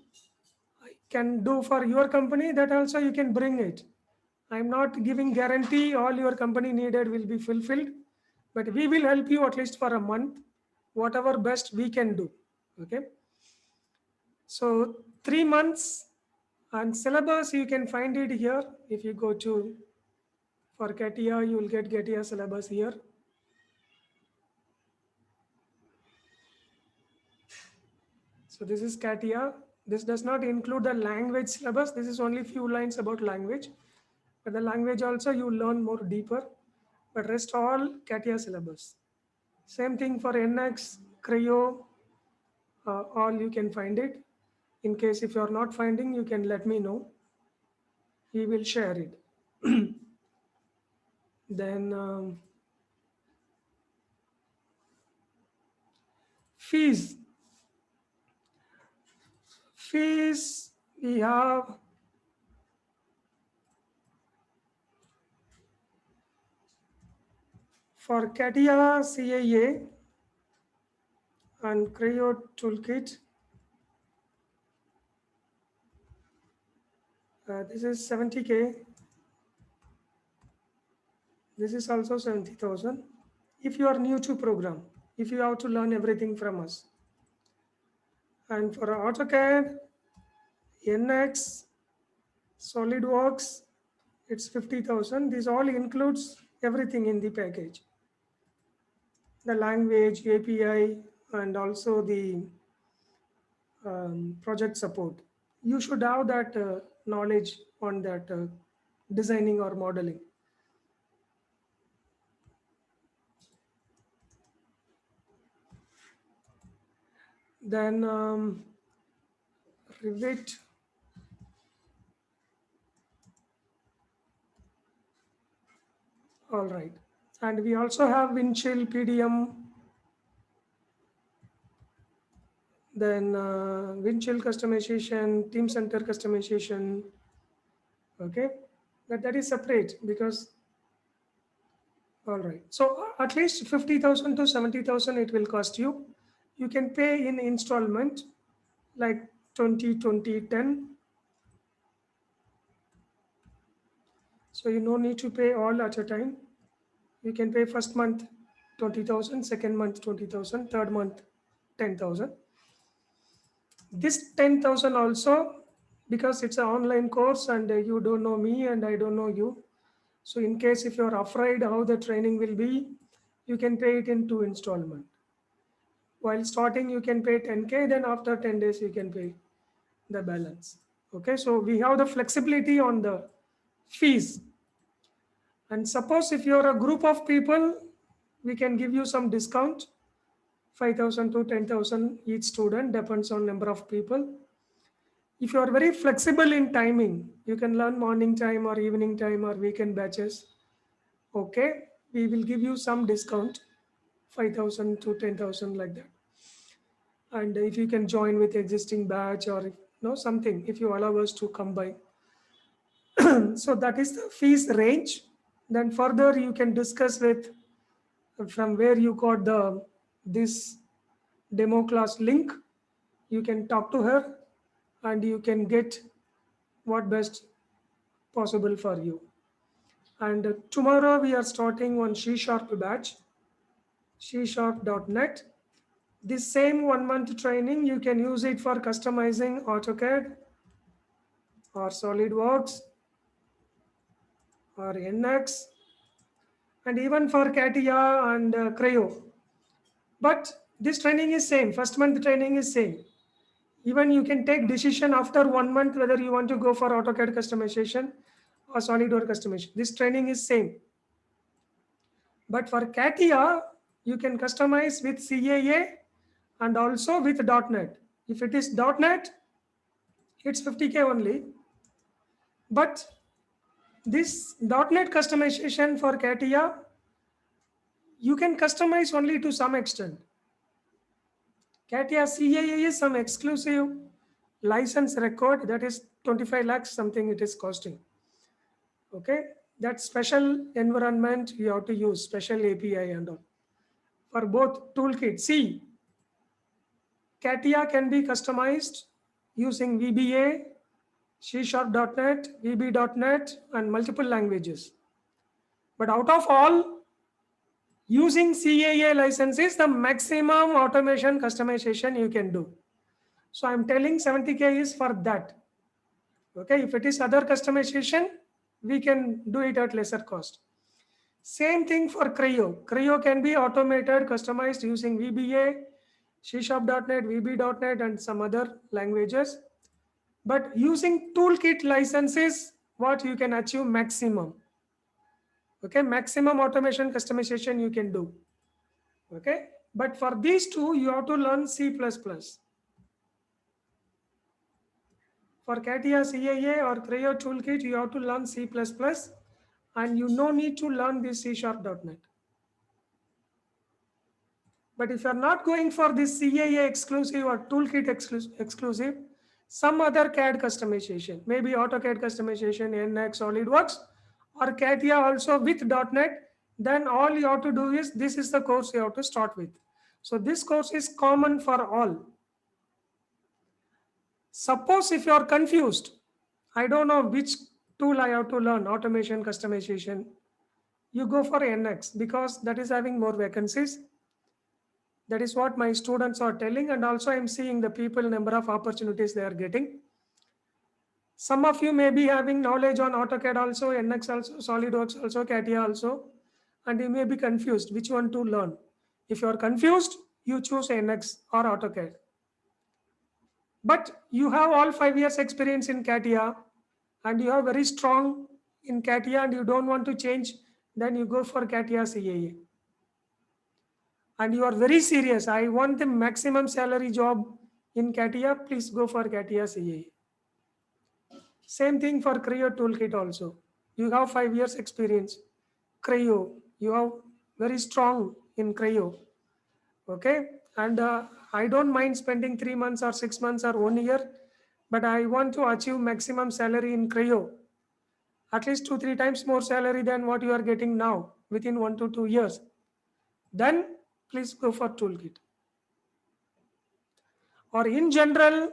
I can do for your company, that also you can bring it. I'm not giving guarantee all your company needed will be fulfilled, but we will help you at least for a month, whatever best we can do. Okay. So 3 months, and syllabus you can find it here. If you go to for CATIA, you will get CATIA syllabus here. So this is CATIA. This does not include the language syllabus. This is only few lines about language. But the language also you learn more deeper. But rest all CATIA syllabus. Same thing for NX, Creo, all you can find it. In case if you are not finding, you can let me know. We will share it. Then fees. Fees we have for CATIA CAA and Creo Toolkit. This is 70K. This is also 70,000. If you are new to program, if you have to learn everything from us. And for AutoCAD, NX, SolidWorks, it's 50,000. This all includes everything in the package. The language, API, and also the project support. You should have that knowledge on that designing or modeling. Then Revit. All right. And we also have Windchill, PDM, then Windchill customization, Team Center customization. Okay, but that is separate because, all right. So at least 50,000 to 70,000 it will cost you. You can pay in installment like 20, 20, 10. So you no need to pay all at a time. You can pay first month 20,000, second month 20,000, third month 10,000. This 10,000 also, because it's an online course and you don't know me and I don't know you. So in case if you're afraid how the training will be, you can pay it in 2 installment. While starting, you can pay 10K, then after 10 days, you can pay the balance. Okay, so we have the flexibility on the fees. And suppose if you're a group of people, we can give you some discount, 5,000 to 10,000 each student, depends on number of people. If you are very flexible in timing, you can learn morning time or evening time or weekend batches. Okay, we will give you some discount, 5,000 to 10,000 like that. And if you can join with existing batch or something, if you allow us to combine. So that is the fees range. Then further you can discuss with from where you got this demo class link. You can talk to her and you can get what best possible for you. And tomorrow we are starting on C# batch, C#.net. This same 1 month training, you can use it for customizing AutoCAD or SolidWorks or NX and even for CATIA and Creo. But this training is same, first month training is same. Even you can take decision after 1 month whether you want to go for AutoCAD customization or SolidWorks customization. This training is same. But for CATIA, you can customize with CAA and also with .NET. If it is .NET, it's 50K only. But this .NET customization for CATIA, you can customize only to some extent. CATIA CAA is some exclusive license record that is 25 lakhs something it is costing. Okay, that special environment you have to use, special API and all. For both toolkit, see, CATIA can be customized using VBA, C#.NET, VB.NET, and multiple languages. But out of all, using CAA license is the maximum automation customization you can do. So I'm telling 70K is for that. Okay, if it is other customization, we can do it at lesser cost. Same thing for Creo. Creo can be automated, customized using VBA, C#.NET, VB.NET, and some other languages. But using toolkit licenses, what you can achieve maximum. Okay, maximum automation customization you can do. Okay, but for these two, you have to learn C++. For CATIA CAA or Creo toolkit, you have to learn C++, and you no need to learn this C#.NET. But if you are not going for this CAA exclusive or toolkit exclusive, some other CAD customization, maybe AutoCAD customization, NX, SolidWorks, or CATIA also with .NET, then all you have to do is, this is the course you have to start with. So this course is common for all. Suppose if you are confused, I don't know which tool I have to learn, automation, customization, you go for NX because that is having more vacancies. That is what my students are telling, and also I'm seeing the people, number of opportunities they are getting. Some of you may be having knowledge on AutoCAD also, NX also, SolidWorks also, CATIA also, and you may be confused which one to learn. If you are confused, you choose NX or AutoCAD. But you have all 5 years experience in CATIA and you are very strong in CATIA and you don't want to change, then you go for CATIA CAA. and you are very serious, I want the maximum salary job in CATIA, please go for CATIA CAE. Same thing for Creo toolkit also. You have 5 years experience. Creo, you have very strong in Creo. Okay, and I don't mind spending 3 months or 6 months or 1 year, but I want to achieve maximum salary in Creo. At least 2-3 times more salary than what you are getting now within 1 to 2 years. Then please go for toolkit. Or in general,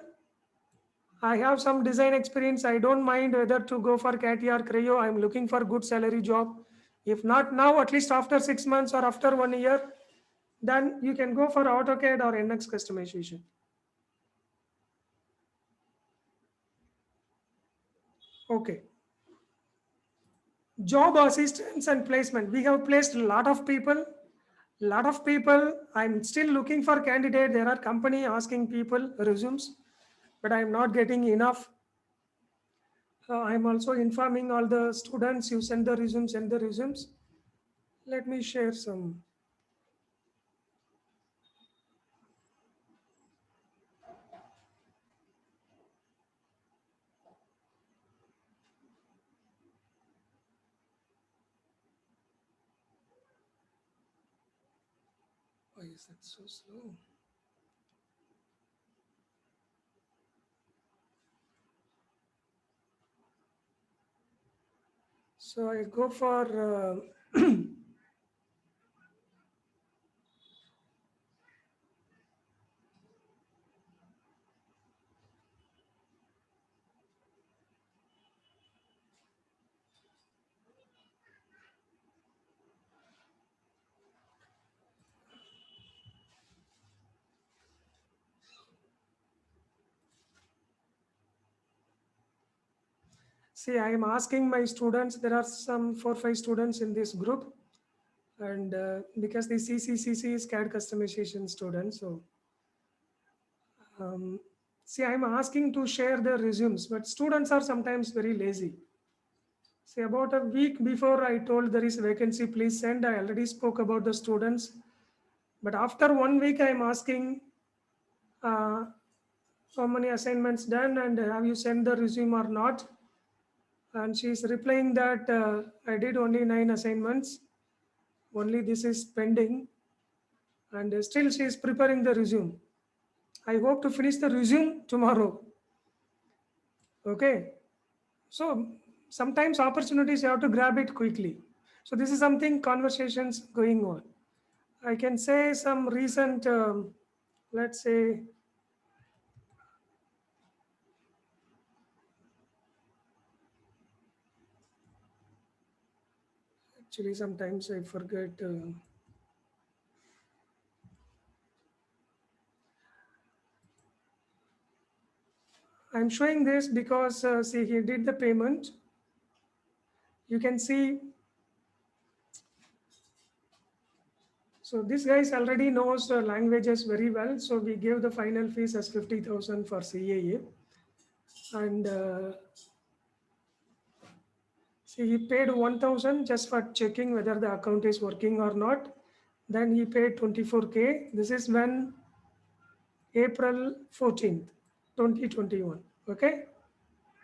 I have some design experience. I don't mind whether to go for CATIA or Creo. I'm looking for good salary job. If not now, at least after 6 months or after 1 year, then you can go for AutoCAD or NX customization. Okay. Job assistance and placement. We have placed a lot of people. I'm still looking for candidate. There are company asking people resumes, but I'm not getting enough. I'm also informing all the students, you send the resumes. Let me share some. Why is that so slow? So I go for see, I am asking my students. There are some 4-5 students in this group, and because the CCCC is CAD customization students, so see, I'm asking to share their resumes, but students are sometimes very lazy. See, about a week before I told there is vacancy, please send. I already spoke about the students, but after 1 week, I'm asking how many assignments done and have you sent the resume or not? And she's replying that I did only 9 assignments. Only this is pending, and still she is preparing the resume. I hope to finish the resume tomorrow. Okay, so sometimes opportunities you have to grab it quickly. So this is something conversations going on. I can say some recent, let's say, actually sometimes I forget. I'm showing this because see, he did the payment. You can see. So this guy already knows languages very well. So we gave the final fees as 50,000 for CAA. And see, he paid 1,000 just for checking whether the account is working or not. Then he paid 24K. This is when April 14th, 2021. Okay.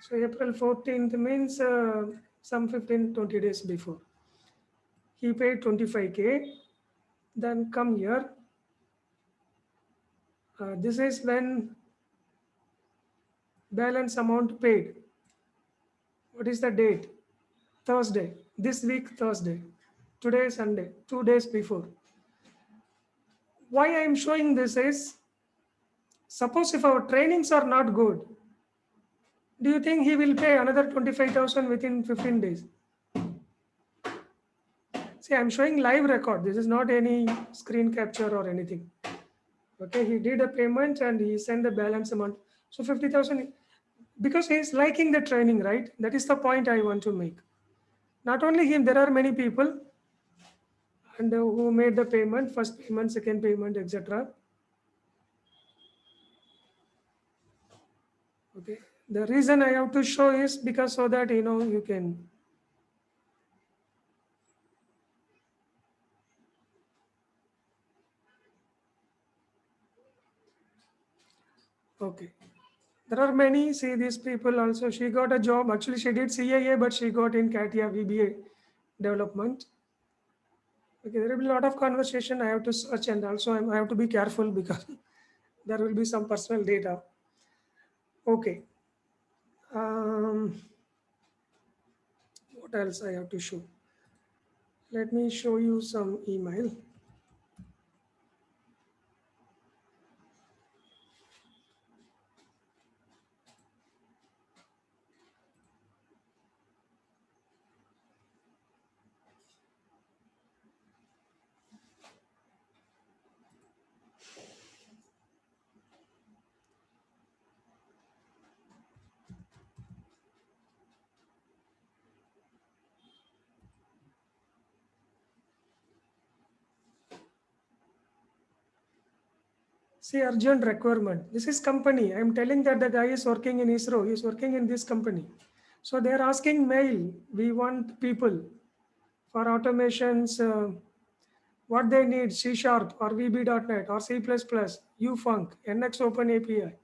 So April 14th means some 15-20 days before. He paid 25K. Then come here. This is when balance amount paid. What is the date? Thursday. This week, Thursday. Today, Sunday. 2 days before. Why I am showing this is, suppose if our trainings are not good, do you think he will pay another 25,000 within 15 days? See, I'm showing live record. This is not any screen capture or anything. Okay, he did a payment and he sent the balance amount. So 50,000, because he is liking the training, right? That is the point I want to make. Not only him, there are many people and who made the payment, first payment, second payment, etc. Okay. The reason I have to show is because so that you can. Okay. There are many, see these people also, she got a job, actually she did CAA, but she got in CATIA VBA development. Okay, there will be a lot of conversation I have to search, and also I have to be careful because there will be some personal data. Okay. What else I have to show? Let me show you some email. See, urgent requirement. This is company. I am telling that the guy is working in ISRO. He is working in this company. So they are asking mail. We want people for automations. What they need: C Sharp or VB.NET or C++, UFunk, NX Open API.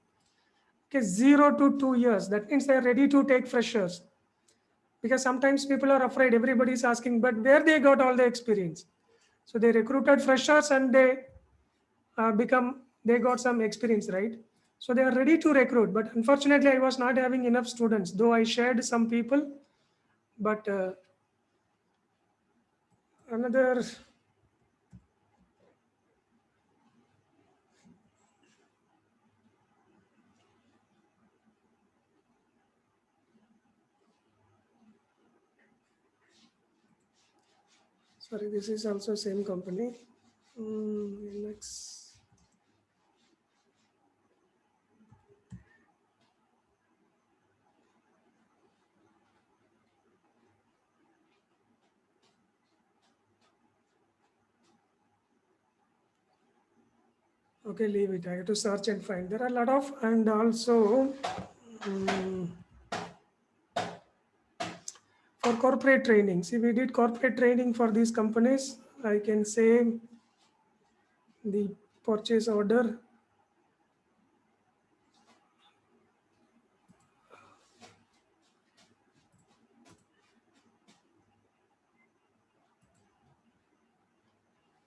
Okay, 0 to 2 years. That means they are ready to take freshers. Because sometimes people are afraid. Everybody is asking, but where they got all the experience? So they recruited freshers and they they got some experience, right? So they are ready to recruit, but unfortunately I was not having enough students, though I shared some people. But another, sorry, this is also same company. Next. Okay, leave it. I have to search and find. There are a lot of, and also for corporate training. See, we did corporate training for these companies. I can say the purchase order.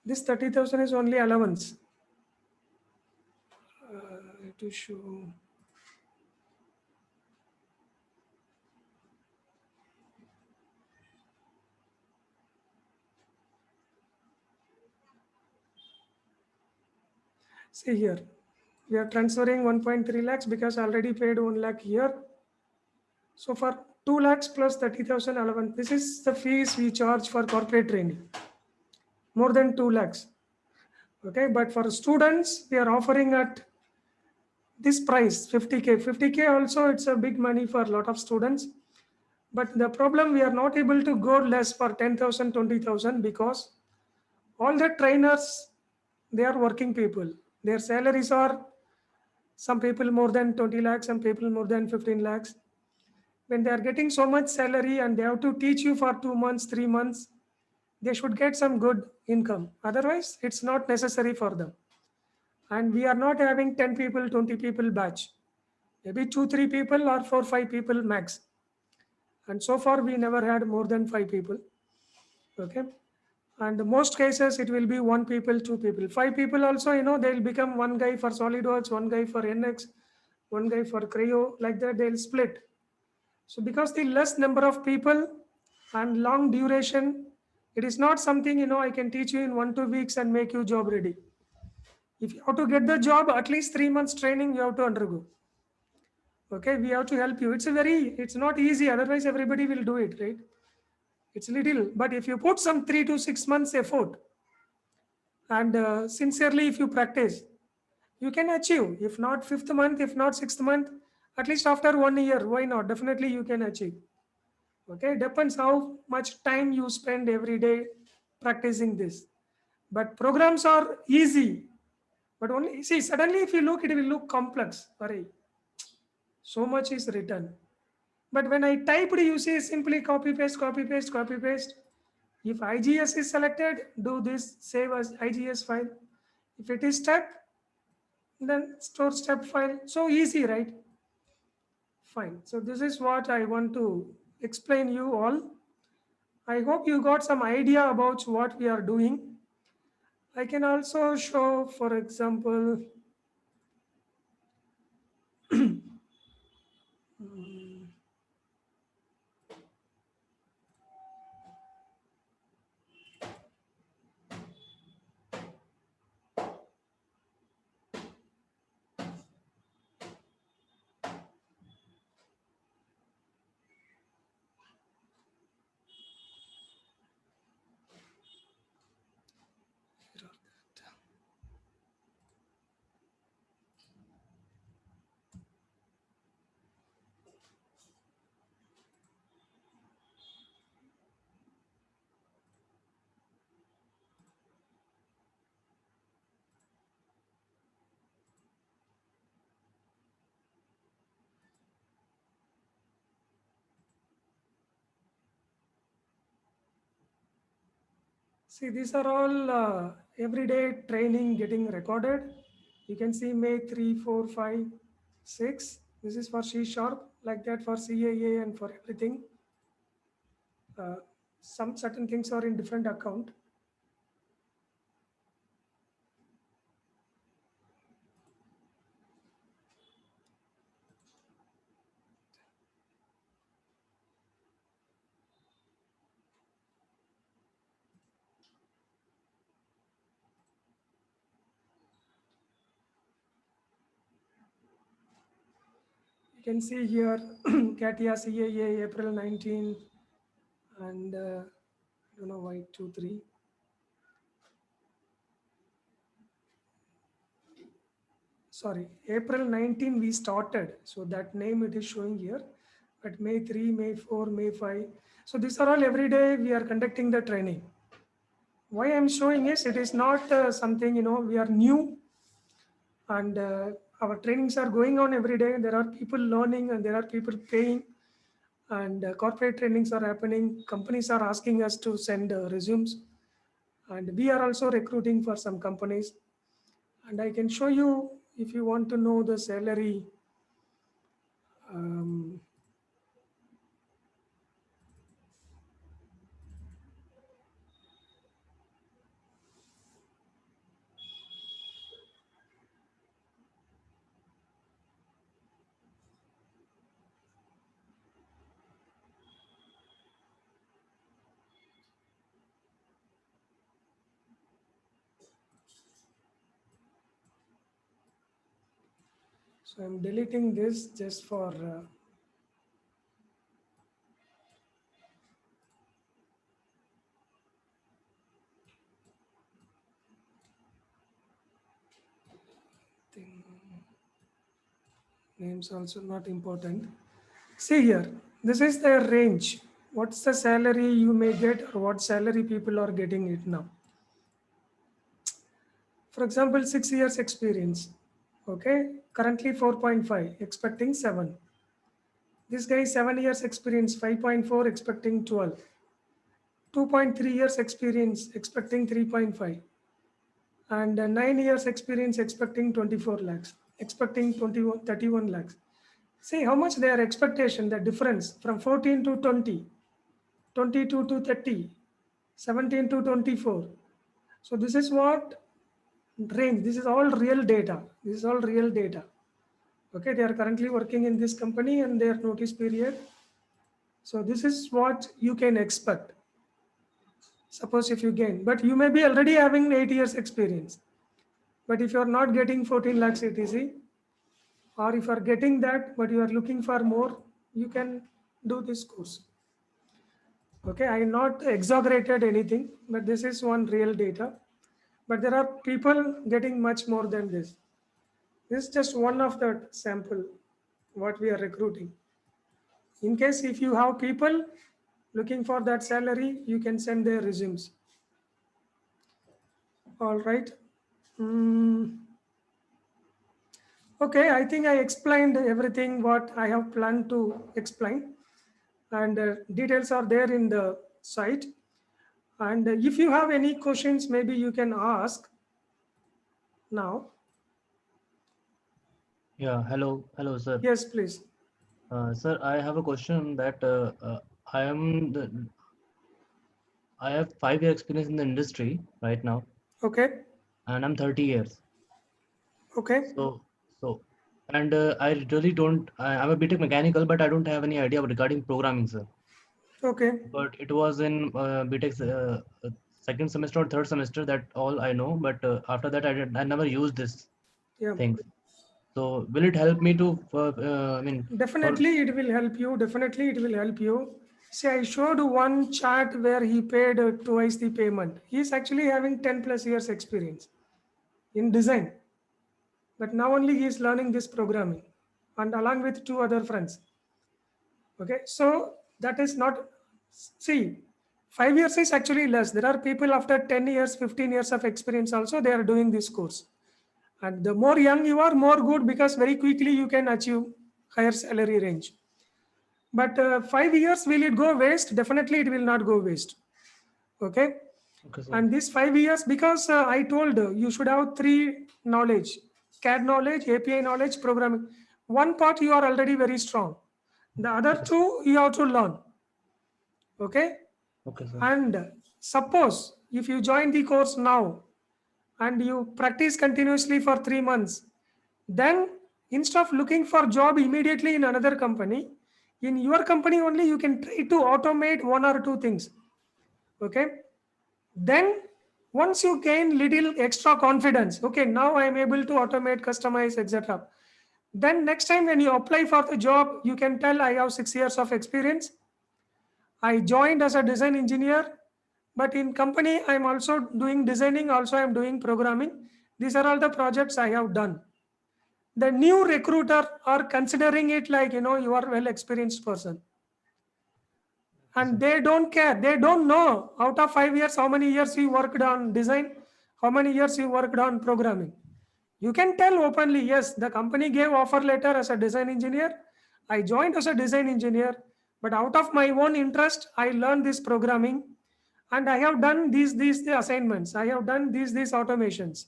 This 30,000 is only allowance. To show. See here, we are transferring 1.3 lakhs because I already paid 1 lakh here. So for 2 lakhs plus 30,000 allowance, this is the fees we charge for corporate training. More than 2 lakhs. Okay, but for students, we are offering at this price 50K. 50K also, it's a big money for a lot of students. But the problem, we are not able to go less for 10,000, 20,000 because all the trainers, they are working people. Their salaries are some people more than 20 lakhs, some people more than 15 lakhs. When they are getting so much salary and they have to teach you for 2 months, 3 months, they should get some good income. Otherwise, it's not necessary for them. And we are not having 10 people, 20 people batch. Maybe 2, 3 people or 4, 5 people max. And so far, we never had more than 5 people. Okay. And most cases, it will be 1 people, 2 people. 5 people also, they'll become 1 guy for SolidWorks, 1 guy for NX, 1 guy for Creo. Like that, they'll split. So because the less number of people and long duration, it is not something, I can teach you in 1-2 weeks and make you job ready. If you have to get the job, at least 3 months training you have to undergo. Okay, we have to help you. It's not easy. Otherwise, everybody will do it, right? It's little, but if you put some 3 to 6 months effort and sincerely, if you practice, you can achieve. If not 5th month, if not 6th month, at least after 1 year, why not? Definitely you can achieve. Okay, depends how much time you spend every day practicing this. But programs are easy, but only see suddenly if you look, it will look complex. Hurry. So much is written. But when I typed, you see simply copy paste, copy paste, copy paste. If IGS is selected, do this, save as IGS file. If it is stuck, then store step file. So easy, right? Fine. So this is what I want to explain you all. I hope you got some idea about what we are doing. I can also show, for example, see, these are all everyday training getting recorded. You can see May 3, 4, 5, 6. This is for C sharp, like that for CAA and for everything. Some certain things are in different account. You can see here CATIA CAA April 19 and I don't know why 2, 3. Sorry, April 19 we started. So that name it is showing here. But May 3, May 4, May 5. So these are all every day we are conducting the training. Why I'm showing is it is not something, we are new and our trainings are going on every day. There are people learning and there are people paying and corporate trainings are happening. Companies are asking us to send resumes and we are also recruiting for some companies. And I can show you if you want to know the salary. So I'm deleting this just for names also not important. See here, this is the range. What's the salary you may get or what salary people are getting it now? For example, 6 years experience. Okay, currently 4.5, expecting 7. This guy 7 years experience, 5.4, expecting 12. 2.3 years experience, expecting 3.5. And 9 years experience, expecting 24 lakhs, expecting 31 lakhs. See how much their expectation, the difference from 14 to 20, 22 to 30, 17 to 24. So this is what range, this is all real data. This is all real data. Okay, they are currently working in this company and their notice period. So this is what you can expect. Suppose if you gain, but you may be already having 8 years experience. But if you are not getting 14 lakhs ETC, or if you are getting that, but you are looking for more, you can do this course. Okay, I not exaggerated anything, but this is one real data. But there are people getting much more than this. This is just one of the sample what we are recruiting. In case if you have people looking for that salary, you can send their resumes. All right. Okay, I think I explained everything what I have planned to explain. And details are there in the site. And if you have any questions, maybe you can ask now. Yeah, hello, sir. Yes, please. Sir, I have a question that I am the I have 5 year experience in the industry right now, Okay. and I'm 30 years. Okay. So, so, and I really don't. I'm a BTech mechanical, but I don't have any idea regarding programming, sir. Okay. But it was in BTech's second semester or third semester that all I know. But after that, I never used this Yeah. things. So, will it help me to? I mean, for Definitely, it will help you. Definitely, it will help you. See, I showed one chart where he paid twice the payment. He's actually having 10 plus years experience in design, but now only he is learning this programming, and along with two other friends. Okay, so that is not. See, 5 years is actually less. There are people after 10 years, 15 years of experience also they are doing this course. And the more young you are, more good because very quickly you can achieve higher salary range. But 5 years, will it go waste? Definitely, it will not go waste. Okay. okay, sir. And these 5 years, because I told you should have three knowledge: CAD knowledge, API knowledge, programming. One part you are already very strong. The other Okay, two you have to learn. Okay. okay, sir. And suppose if you join the course now and you practice continuously for 3 months, then instead of looking for job immediately in another company, in your company only you can try to automate one or two things. Okay. Then once you gain little extra confidence, okay, now I am able to automate, customize, etc. Then next time when you apply for the job, you can tell I have 6 years of experience. I joined as a design engineer, but in company I'm also doing designing, also I'm doing programming. These are all the projects I have done. The new recruiter are considering it like, you are well experienced person. Okay, And sir. they don't care. They don't know out of 5 years how many years you worked on design, how many years you worked on programming. You can tell openly, yes, the company gave offer letter as a design engineer. I joined as a design engineer, but out of my own interest, I learned this programming, and I have done these the assignments. I have done these automations.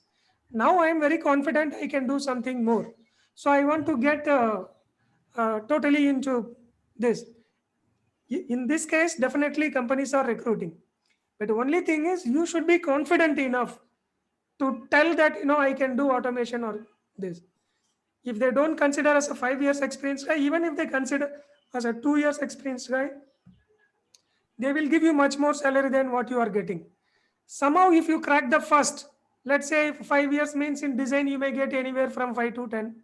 Now I am very confident I can do something more. So I want to get totally into this. In this case, definitely companies are recruiting. But the only thing is you should be confident enough to tell that I can do automation or this. If they don't consider as a 5 years experienced guy, even if they consider as a 2 years experienced guy, they will give you much more salary than what you are getting. Somehow, if you crack the first, let's say 5 years means in design, you may get anywhere from 5 to 10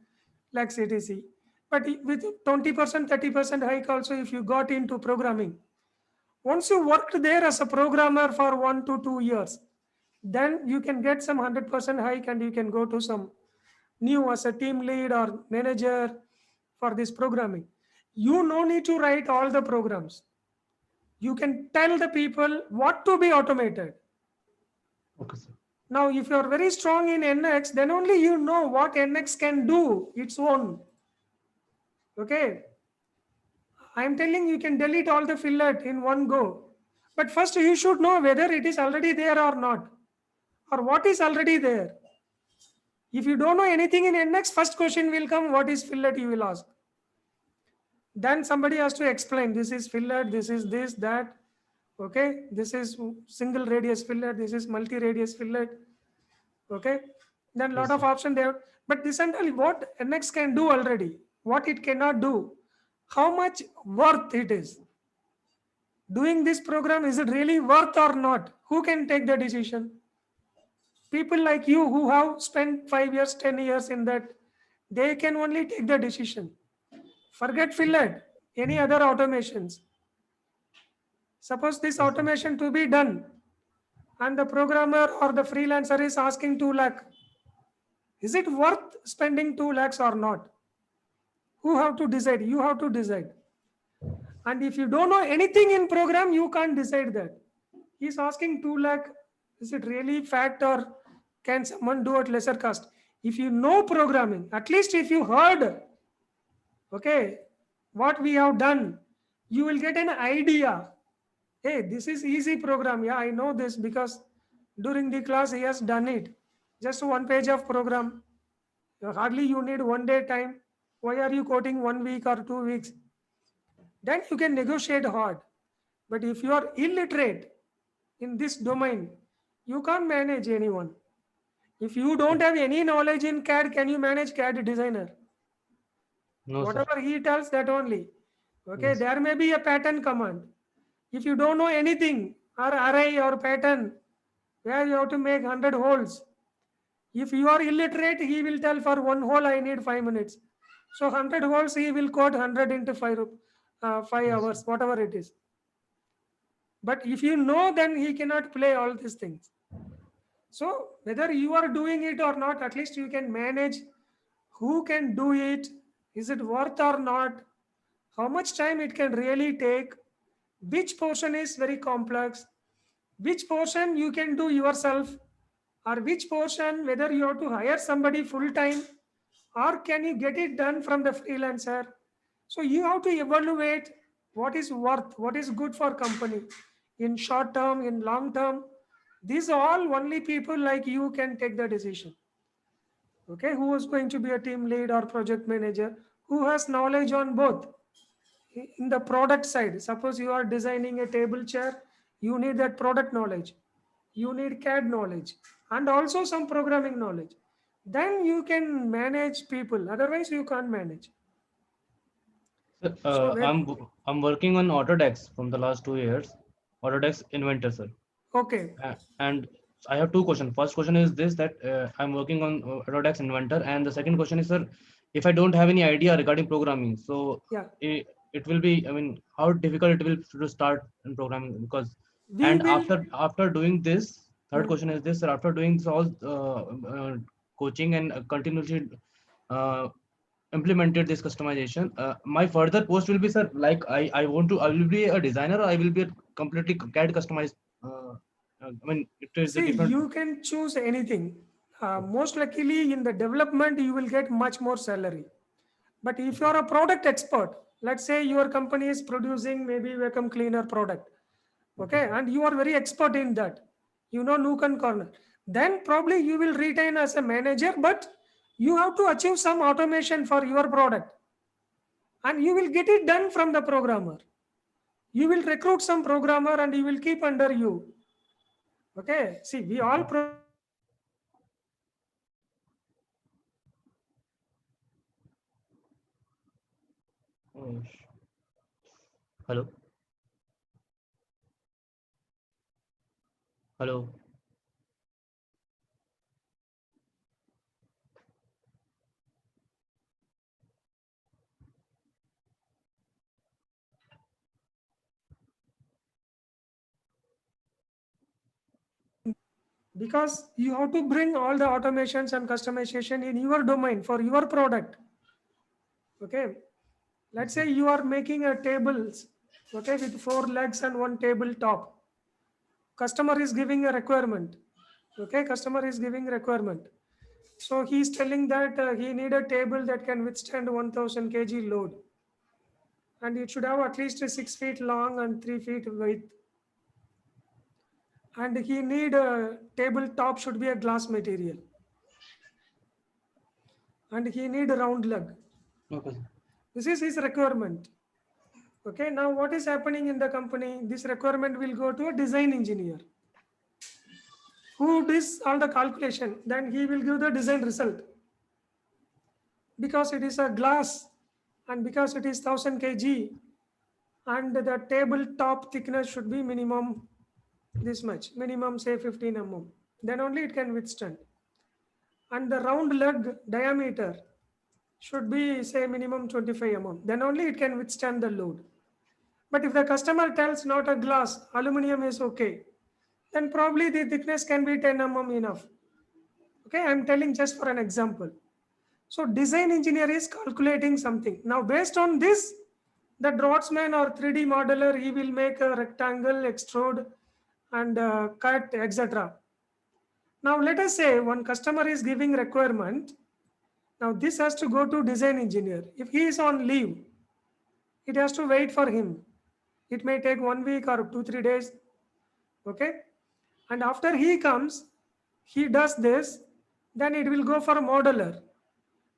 lakhs CTC. But with 20%, 30% hike also, if you got into programming, once you worked there as a programmer for 1 to 2 years, then you can get some 100% hike and you can go to some new as a team lead or manager for this programming. You no need to write all the programs. You can tell the people what to be automated. Okay, sir. Now, if you are very strong in NX, then only you know what NX can do its own. Okay. I am telling you can delete all the fillet in one go. But first you should know whether it is already there or not, or what is already there. If you don't know anything in NX, first question will come, what is fillet, you will ask. Then somebody has to explain, this is fillet, this is this, that. Okay, this is single radius fillet, this is multi-radius fillet. Okay, then lot Yes, of sir. option there. But this and all what NX can do already, what it cannot do, how much worth it is. Doing this program, is it really worth or not? Who can take the decision? People like you who have spent 5 years, 10 years in that, they can only take the decision. Forget fillet, any other automations. Suppose this Yes, sir. automation to be done and the programmer or the freelancer is asking 2 lakh. Is it worth spending 2 lakhs or not? Who have to decide? You have to decide. And if you don't know anything in program, you can't decide that. He's asking 2 lakh. Is it really fact or can someone do at lesser cost? If you know programming, at least if you heard, okay, what we have done, you will get an idea. Hey, this is easy program. Yeah, I know this because during the class he has done it. Just one page of program. Hardly you need 1 day time. Why are you quoting 1 week or 2 weeks? Then you can negotiate hard. But if you are illiterate in this domain, you can't manage anyone. If you don't have any knowledge in CAD, can you manage CAD designer? No, sir. Whatever he tells, that only. Okay, Yes. there may be a pattern command. If you don't know anything, or array or pattern, where you have to make 100 holes. If you are illiterate, he will tell for one hole I need 5 minutes. So 100 holes, he will quote 100 into 5 Yes. hours, whatever it is. But if you know, then he cannot play all these things. So whether you are doing it or not, at least you can manage who can do it, is it worth or not, how much time it can really take, which portion is very complex, which portion you can do yourself, or which portion whether you have to hire somebody full time or can you get it done from the freelancer. So you have to evaluate what is worth, what is good for company in short term, in long term. These all only people like you can take the decision. Okay, who is going to be a team lead or project manager, who has knowledge on both. In the product side, suppose you are designing a table chair, you need that product knowledge, you need CAD knowledge, and also some programming knowledge. Then you can manage people, otherwise you can't manage. Sir, So I'm working on Autodesk from the last 2 years. Autodesk Inventor, sir. okay, And I have two questions. First question is this, that I'm working on Autodesk Inventor, and the second question is, sir, if I don't have any idea regarding programming, so yeah, it will be, I mean, how difficult it will to start in programming, because we and will. after doing this, third Hmm. question is this, sir, after doing this all coaching and continuously uh, implemented this customization, my further post will be, sir, like I will be a designer, or I will be a completely CAD customized, I mean, it is a See, different. you can choose anything. Most luckily, in the development, you will get much more salary. But if you are a product expert, let's say your company is producing maybe vacuum cleaner product, okay, and you are very expert in that, you know nook and corner, then probably you will retain as a manager, but you have to achieve some automation for your product, and you will get it done from the programmer. You will recruit some programmer and you will keep under you. Okay, see, we all Oh, hello, hello. because you have to bring all the automations and customization in your domain for your product. Okay, let's say you are making a tables, okay, with 4 legs and one table top. Customer is giving a requirement. Okay, customer is giving requirement. So he is telling that he need a table that can withstand 1000 kg load, and it should have at least 6 feet long and 3 feet width. And he need a table top should be a glass material, and he need a round leg. Okay, sir. This is his requirement. Okay, now what is happening in the company? This requirement will go to a design engineer who does all the calculation. Then he will give the design result. Because it is a glass and because it is 1000 kg, and the table top thickness should be minimum this much, minimum say 15 mm. Then only it can withstand. And the round leg diameter should be say minimum 25 mm. Then only it can withstand the load. But if the customer tells not a glass, aluminum is okay, then probably the thickness can be 10 mm enough. Okay, I'm telling just for an example. So design engineer is calculating something. Now based on this, the draughtsman or 3D modeler, he will make a rectangle, extrude, and cut, etc. Now let us say one customer is giving requirement. Now this has to go to design engineer. If he is on leave, it has to wait for him. It may take 1 week or 2-3 days. Okay. And after he comes, he does this, then it will go for a modeler.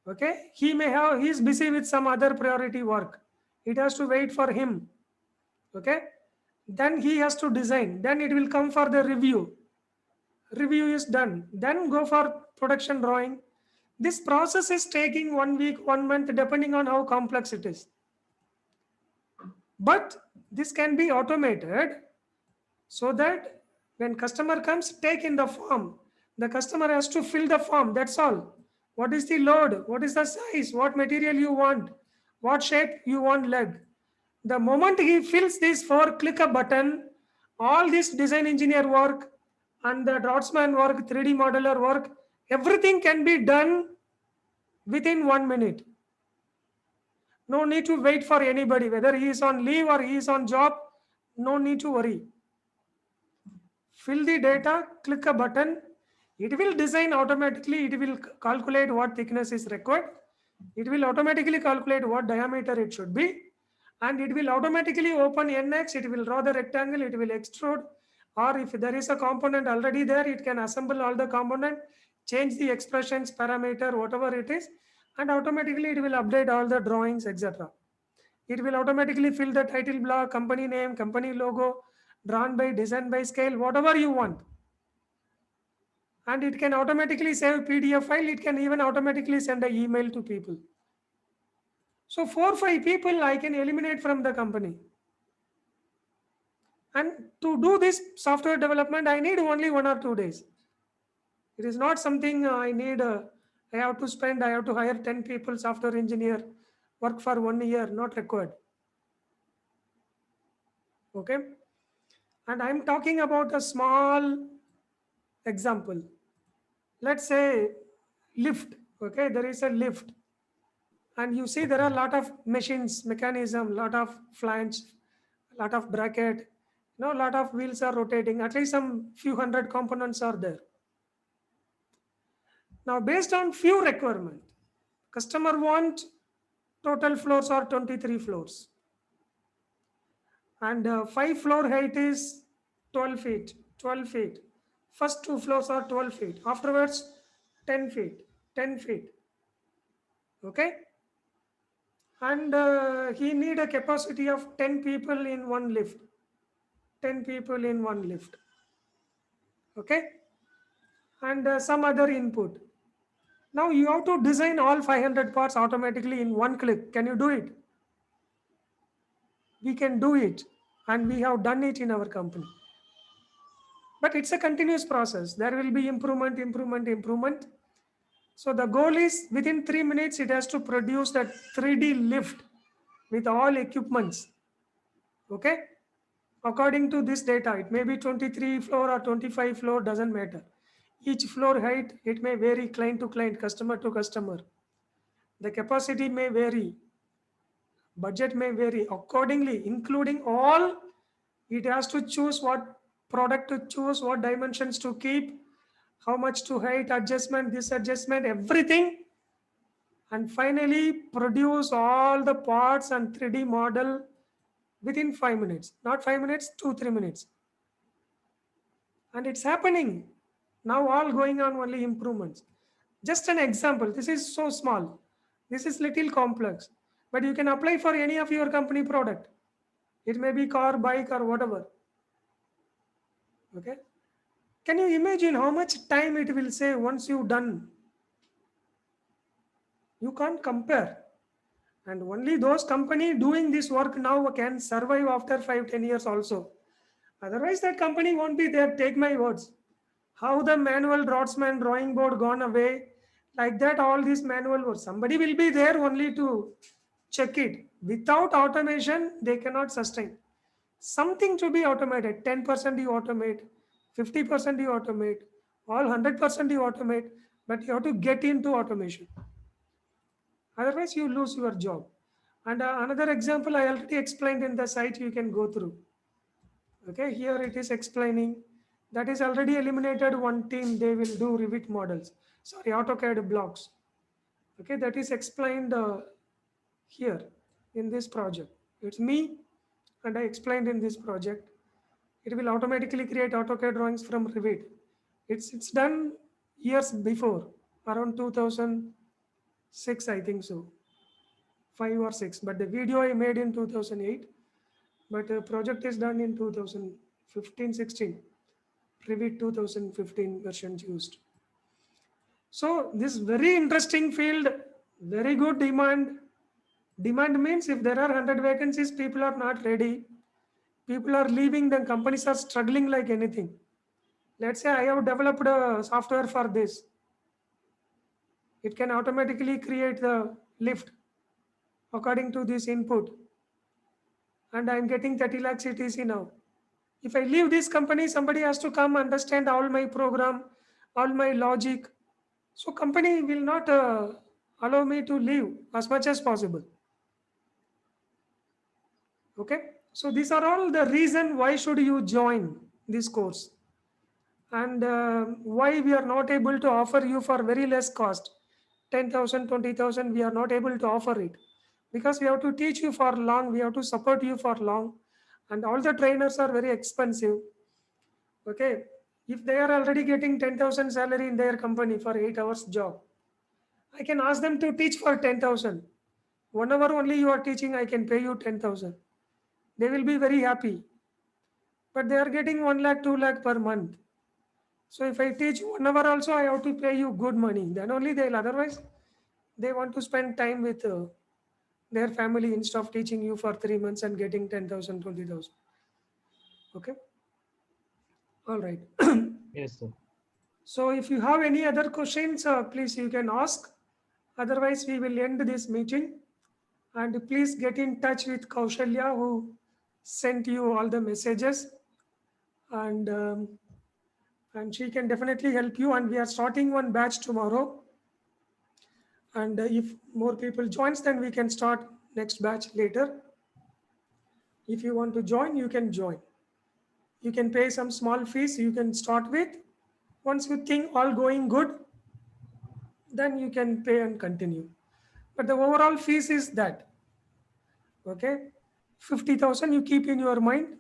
Okay, he is busy with some other priority work. It has to wait for him. Okay, then he has to design. Then it will come for the review. Review is done. Then go for production drawing. This process is taking 1 week, 1 month, depending on how complex it is. But this can be automated so that when customer comes, take in the form. The customer has to fill the form. That's all. What is the load? What is the size? What material you want? What shape you want leg? The moment he fills this for, click a button, all this design engineer work and the draftsman work, 3D modeler work, everything can be done within 1 minute. No need to wait for anybody, whether he is on leave or he is on job. No need to worry. Fill the data, click a button. It will design automatically. It will calculate what thickness is required. It will automatically calculate what diameter it should be. And it will automatically open NX. It will draw the rectangle. It will extrude. Or if there is a component already there, it can assemble all the component, change the expressions, parameter, whatever it is. And automatically it will update all the drawings, etc. It will automatically fill the title block, company name, company logo, drawn by, design by scale, whatever you want. And it can automatically save PDF file. It can even automatically send an email to people. So 4-5 people I can eliminate from the company. And to do this software development, I need only 1 or 2 days. It is not something I need. I have to hire 10 people, software engineer, work for 1 year, not required. Okay. And I'm talking about a small example. Let's say lift. Okay, there is a lift. And you see there are a lot of machines, mechanism, lot of flange, lot of bracket, a lot of wheels are rotating. At least some few hundred components are there. Now, based on few requirement, customer want total floors are 23 floors. And 5 floor height is 12 feet, 12 feet. First 2 floors are 12 feet. Afterwards, 10 feet, 10 feet. Okay. And he need a capacity of 10 people in one lift. 10 people in one lift. Okay. And some other input. Now you have to design all 500 parts automatically in one click. Can you do it? We can do it. And we have done it in our company. But it's a continuous process. There will be improvement, improvement, improvement. So the goal is within 3 minutes, it has to produce that 3D lift with all equipments. Okay. According to this data, it may be 23 floor or 25 floor, doesn't matter. Each floor height, it may vary client to client, customer to customer. The capacity may vary. Budget may vary accordingly, including all. It has to choose what product to choose, what dimensions to keep, how much to height adjustment, this adjustment, everything. And finally produce all the parts and 3D model within 5 minutes. Not 5 minutes, 2-3 minutes. And it's happening. Now all going on only improvements. Just an example. This is so small. This is little complex. But you can apply for any of your company product. It may be car, bike or whatever. Okay. Can you imagine how much time it will save once you've done? You can't compare. And only those company doing this work now can survive after 5-10 years also. Otherwise that company won't be there. Take my words. How the manual draftsman drawing board gone away, like that all these manual work. Somebody will be there only to check it. Without automation, they cannot sustain. Something to be automated. 10% you automate, 50% you automate, all 100% you automate, but you have to get into automation. Otherwise, you lose your job. And another example I already explained in the site, you can go through. Okay, here it is explaining that is already eliminated one team. They will do Revit models. Sorry, AutoCAD blocks. Okay, that is explained here in this project. It's me, and I explained in this project. It will automatically create AutoCAD drawings from Revit. It's done years before, around 2000. 6, I think so, 5 or 6. But the video I made in 2008, but the project is done in 2015, 16. Revit 2015 versions used. So this very interesting field, very good demand. Demand means if there are 100 vacancies, people are not ready. People are leaving, then companies are struggling like anything. Let's say I have developed a software for this. It can automatically create the lift according to this input. And I'm getting 30 lakhs ETC now. If I leave this company, somebody has to come understand all my program, all my logic. So company will not allow me to leave as much as possible. Okay. So these are all the reason why should you join this course, and why we are not able to offer you for very less cost, 10,000, 20,000. We are not able to offer it because we have to teach you for long. We have to support you for long, and all the trainers are very expensive. Okay. If they are already getting 10,000 salary in their company for 8 hours job, I can ask them to teach for 10,000. 1 hour only you are teaching, I can pay you 10,000. They will be very happy. But they are getting 1 lakh, 2 lakh per month. So if I teach 1 hour also, I have to pay you good money. Then only they'll. Otherwise, they want to spend time with their family instead of teaching you for 3 months and getting 10,000, 20,000. Okay. All right. Yes, sir. So if you have any other questions, please you can ask. Otherwise, we will end this meeting. And please get in touch with Kaushalya who sent you all the messages, and she can definitely help you. And we are starting one batch tomorrow. And if more people joins, then we can start next batch later. If you want to join, you can join. You can pay some small fees. You can start with. Once you think all going good, then you can pay and continue. But the overall fees is that. Okay, 50,000 you keep in your mind,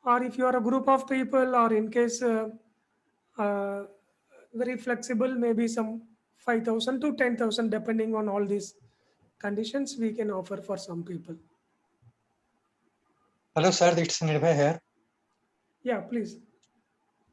or if you are a group of people, or in case uh, very flexible, maybe some 5,000 to 10,000, depending on all these conditions, we can offer for some people. Hello, sir. It's Nirbhay here. Yeah, please.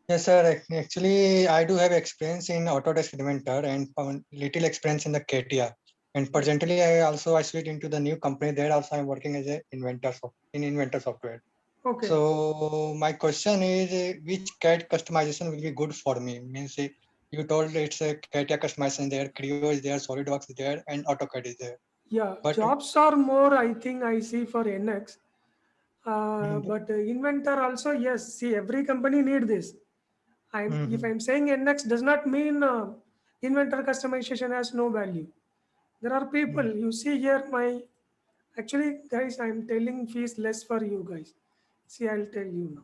Yes, sir. Actually, I do have experience in Autodesk Inventor and little experience in the CATIA. And presently, I switched into the new company. There also, I'm working as an inventor in Inventor software. Okay. So my question is, which CAD customization will be good for me? Means you told it's a CATIA customization there, Creo is there, SolidWorks is there, and AutoCAD is there. Yeah, But jobs are more, I think I see for NX. But Inventor also, yes. See, every company need this. If I'm saying NX does not mean Inventor customization has no value. There are people, you see here actually guys, I'm telling fees less for you guys. See, I'll tell you now.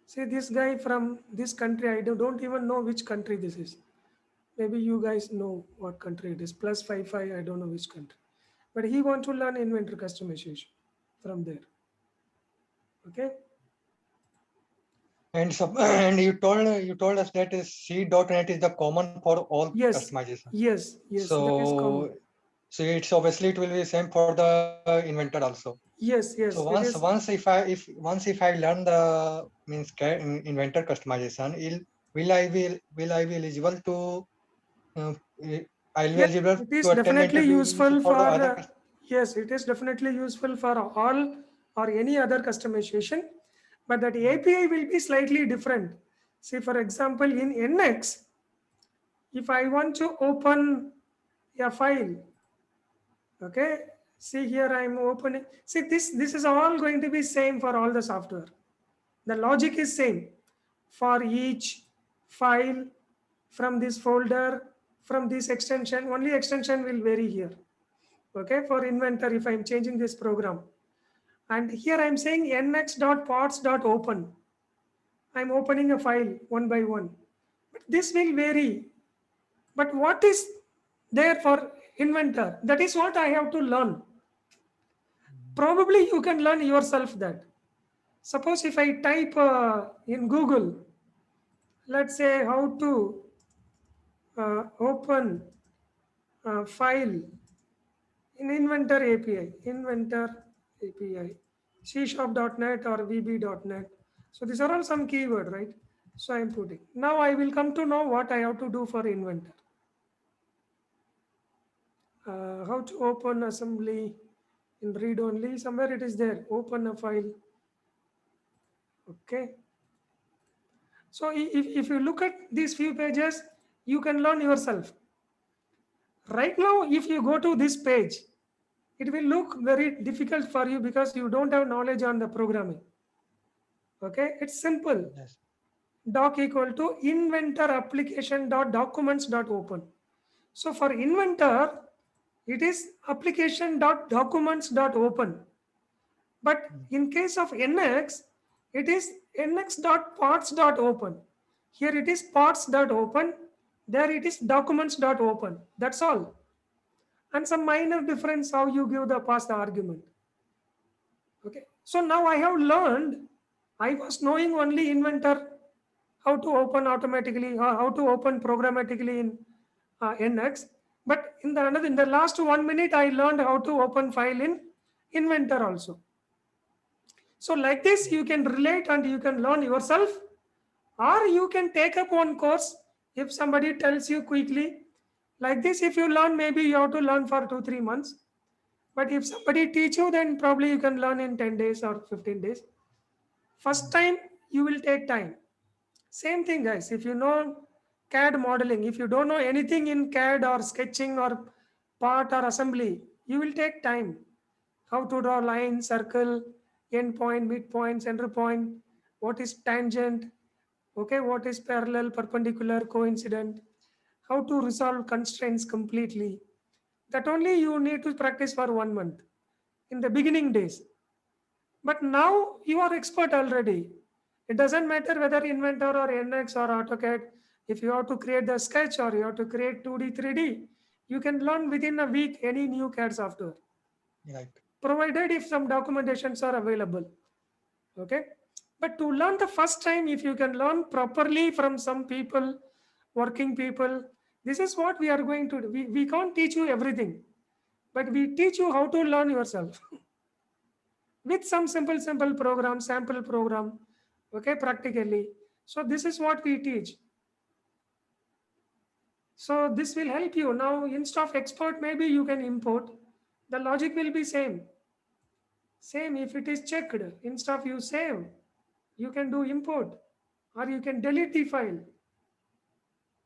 See, this guy from this country, I don't even know which country this is. Maybe you guys know what country it is. Plus 55, I don't know which country. But he wants to learn inventor customization from there. Okay. and so and you told us that C.NET is the common for all Yes. customization. Yes. That is common. So it's obviously it will be same for the inventor also. Yes. So once if I learn the means inventor customization, will I be eligible to I'll be Yes, eligible it is to attend the definitely interview useful for the for other yes, it is definitely useful for all or any other customization, but that API will be slightly different. See, for example, in NX, if I want to open a file, okay, see here I'm opening. See, this is all going to be same for all the software. The logic is same for each file from this folder, from this extension. Only extension will vary here. Okay, for inventor, if I'm changing this program, and here I'm saying nx.parts.open, I'm opening a file one by one, but this will vary. But what is there for inventor, that is what I have to learn. Probably you can learn yourself that. Suppose if I type in Google let's say how to open a file in Inventor API, C#.net or VB.net. So these are all some keyword, right? So I'm putting. Now I will come to know what I have to do for Inventor. How to open assembly in read only, somewhere it is there, open a file. Okay. So if you look at these few pages, you can learn yourself. Right now, if you go to this page, it will look very difficult for you because you don't have knowledge on the programming. Okay, it's simple. Yes. Doc equal to inventor application dot documents dot open. So for inventor, it is application dot documents dot open. But in case of NX, it is NX dot parts dot open. Here it is parts dot open. There it is documents dot open. That's all. And some minor difference how you give the pass the argument. Okay. So now I have learned. I was knowing only inventor, how to open automatically, how to open programmatically in NX. But in the last 1 minute, I learned how to open file in inventor also. So like this, you can relate and you can learn yourself, or you can take up one course if somebody tells you quickly. Like this, if you learn, maybe you have to learn for 2-3 months. But if somebody teach you, then probably you can learn in 10 days or 15 days. First time, you will take time. Same thing, guys. If you know CAD modeling, if you don't know anything in CAD or sketching or part or assembly, you will take time. How to draw line, circle, end point, midpoint, center point, what is tangent, okay, what is parallel, perpendicular, coincident, how to resolve constraints completely. That only you need to practice for 1 month in the beginning days. But now you are expert already. It doesn't matter whether Inventor or NX or AutoCAD. If you have to create the sketch or you have to create 2D, 3D, you can learn within a week any new CAD software, Right. provided if some documentations are available. Okay. But to learn the first time, if you can learn properly from some people, working people, this is what we are going to do. We can't teach you everything, but we teach you how to learn yourself with some simple program, sample program, okay, practically. So this is what we teach. So this will help you. Now, instead of export, maybe you can import. The logic will be same. Same if it is checked. Instead of you save, you can do import or you can delete the file.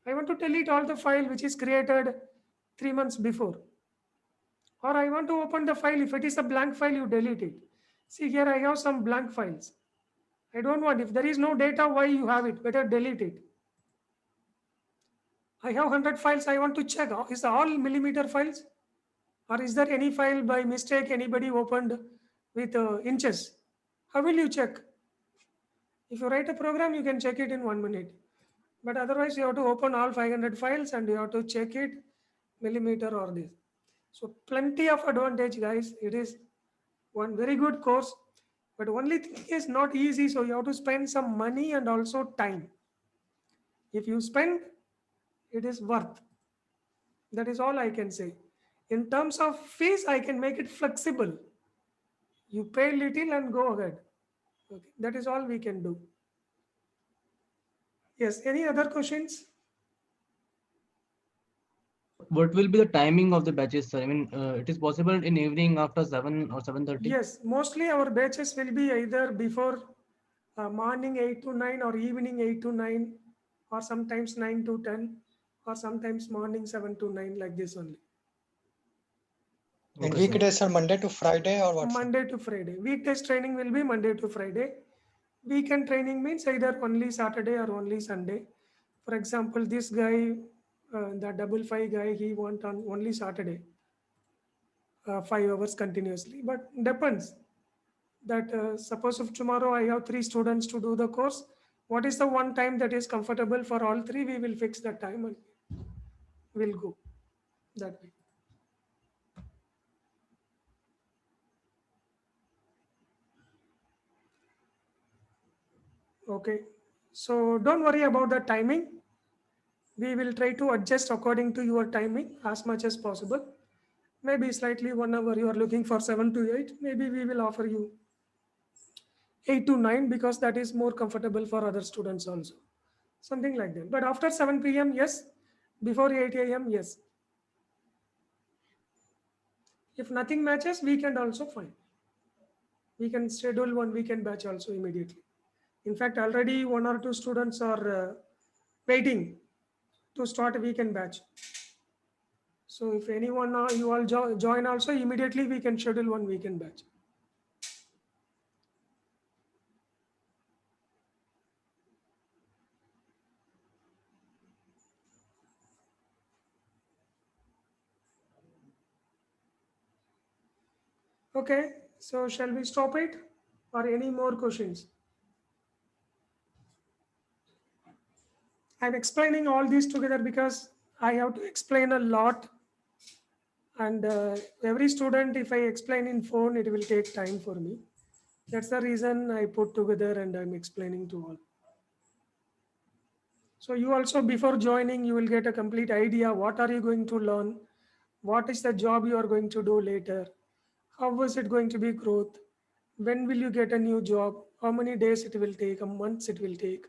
I want to delete all the file which is created 3 months before. Or I want to open the file. If it is a blank file, you delete it. See here, I have some blank files. I don't want, if there is no data, why you have it? Better delete it. I have 100 files. I want to check, is all millimeter files? Or is there any file by mistake anybody opened with inches? How will you check? If you write a program, you can check it in 1 minute. But otherwise, you have to open all 500 files and you have to check it millimeter or this. So plenty of advantage, guys. It is one very good course. But only thing is not easy. So you have to spend some money and also time. If you spend, it is worth. That is all I can say. In terms of fees, I can make it flexible. You pay little and go ahead. Okay. That is all we can do. Yes. Any other questions? What will be the timing of the batches, sir? I mean, it is possible in evening after 7 or 7:30? Yes. Mostly our batches will be either before morning 8 to 9 or evening 8 to 9 or sometimes 9 to 10 or sometimes morning 7 to 9, like this only. And Okay, sir. weekdays are Monday to Friday or what, sir? Monday to Friday. Weekdays training will be Monday to Friday. Weekend training means either only Saturday or only Sunday. For example, this guy, the 55 guy, he went on only Saturday, 5 hours continuously. But depends that suppose if tomorrow I have 3 students to do the course, what is the one time that is comfortable for all three? We will fix that time and we'll go that way. Okay. So don't worry about the timing. We will try to adjust according to your timing as much as possible. Maybe slightly 1 hour you are looking for 7 to 8. Maybe we will offer you 8 to 9 because that is more comfortable for other students also. Something like that. But after 7 p.m., yes. Before 8 a.m., yes. If nothing matches, weekend also fine. We can schedule one weekend batch also immediately. In fact, already 1 or 2 students are waiting to start a weekend batch. So if anyone you all join also, immediately we can schedule one weekend batch. Okay, so shall we stop it or any more questions? I'm explaining all these together because I have to explain a lot, and every student, if I explain in phone, it will take time for me. That's the reason I put together and I'm explaining to all. So you also, before joining, you will get a complete idea. What are you going to learn? What is the job you are going to do later? How is it going to be growth? When will you get a new job? How many days it will take? A month it will take?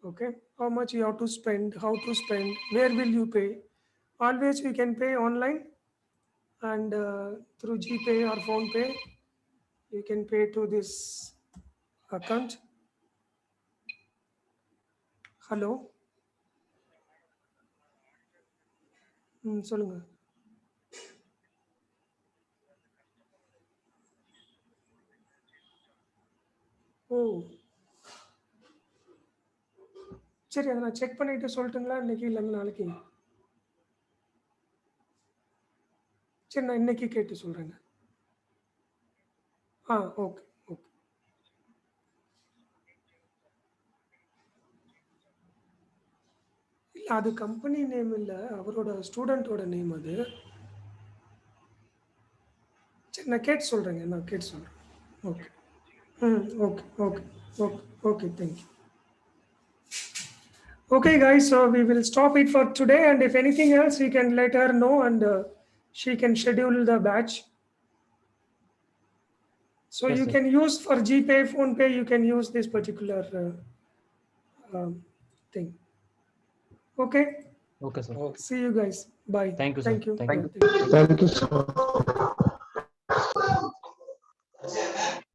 Okay, how much you have to spend, how to spend, where will you pay? Always you can pay online and through GPay or PhonePe, you can pay to this account. Hello. சொல்லுங்க. ஓ சரி, அதை நான் check பண்ணிட்டு சொல்லட்டுங்களா இன்னைக்கு இல்லைங்க நாளைக்கு? சரி, நான் இன்னைக்கு கேட்டு சொல்றேங்க. Okay okay. இல்லை, அது கம்பெனி நேம் இல்லை, அவரோட ஸ்டூடெண்ட்டோட நேம் அது. சரி, நான் கேட்டு சொல்கிறேங்க, நான் கேட்டு சொல்கிறேன். Okay. Okay, okay, okay, okay, thank you. Okay, guys, so we will stop it for today, and if anything else, you can let her know, and she can schedule the batch. So Yes, you sir. can use for GPay, PhonePe, you can use this particular thing. Okay, Okay, sir. Okay. see you guys. Bye. Thank you, sir. Thank you. Thank you. Bye. Thank you. Thank you so much.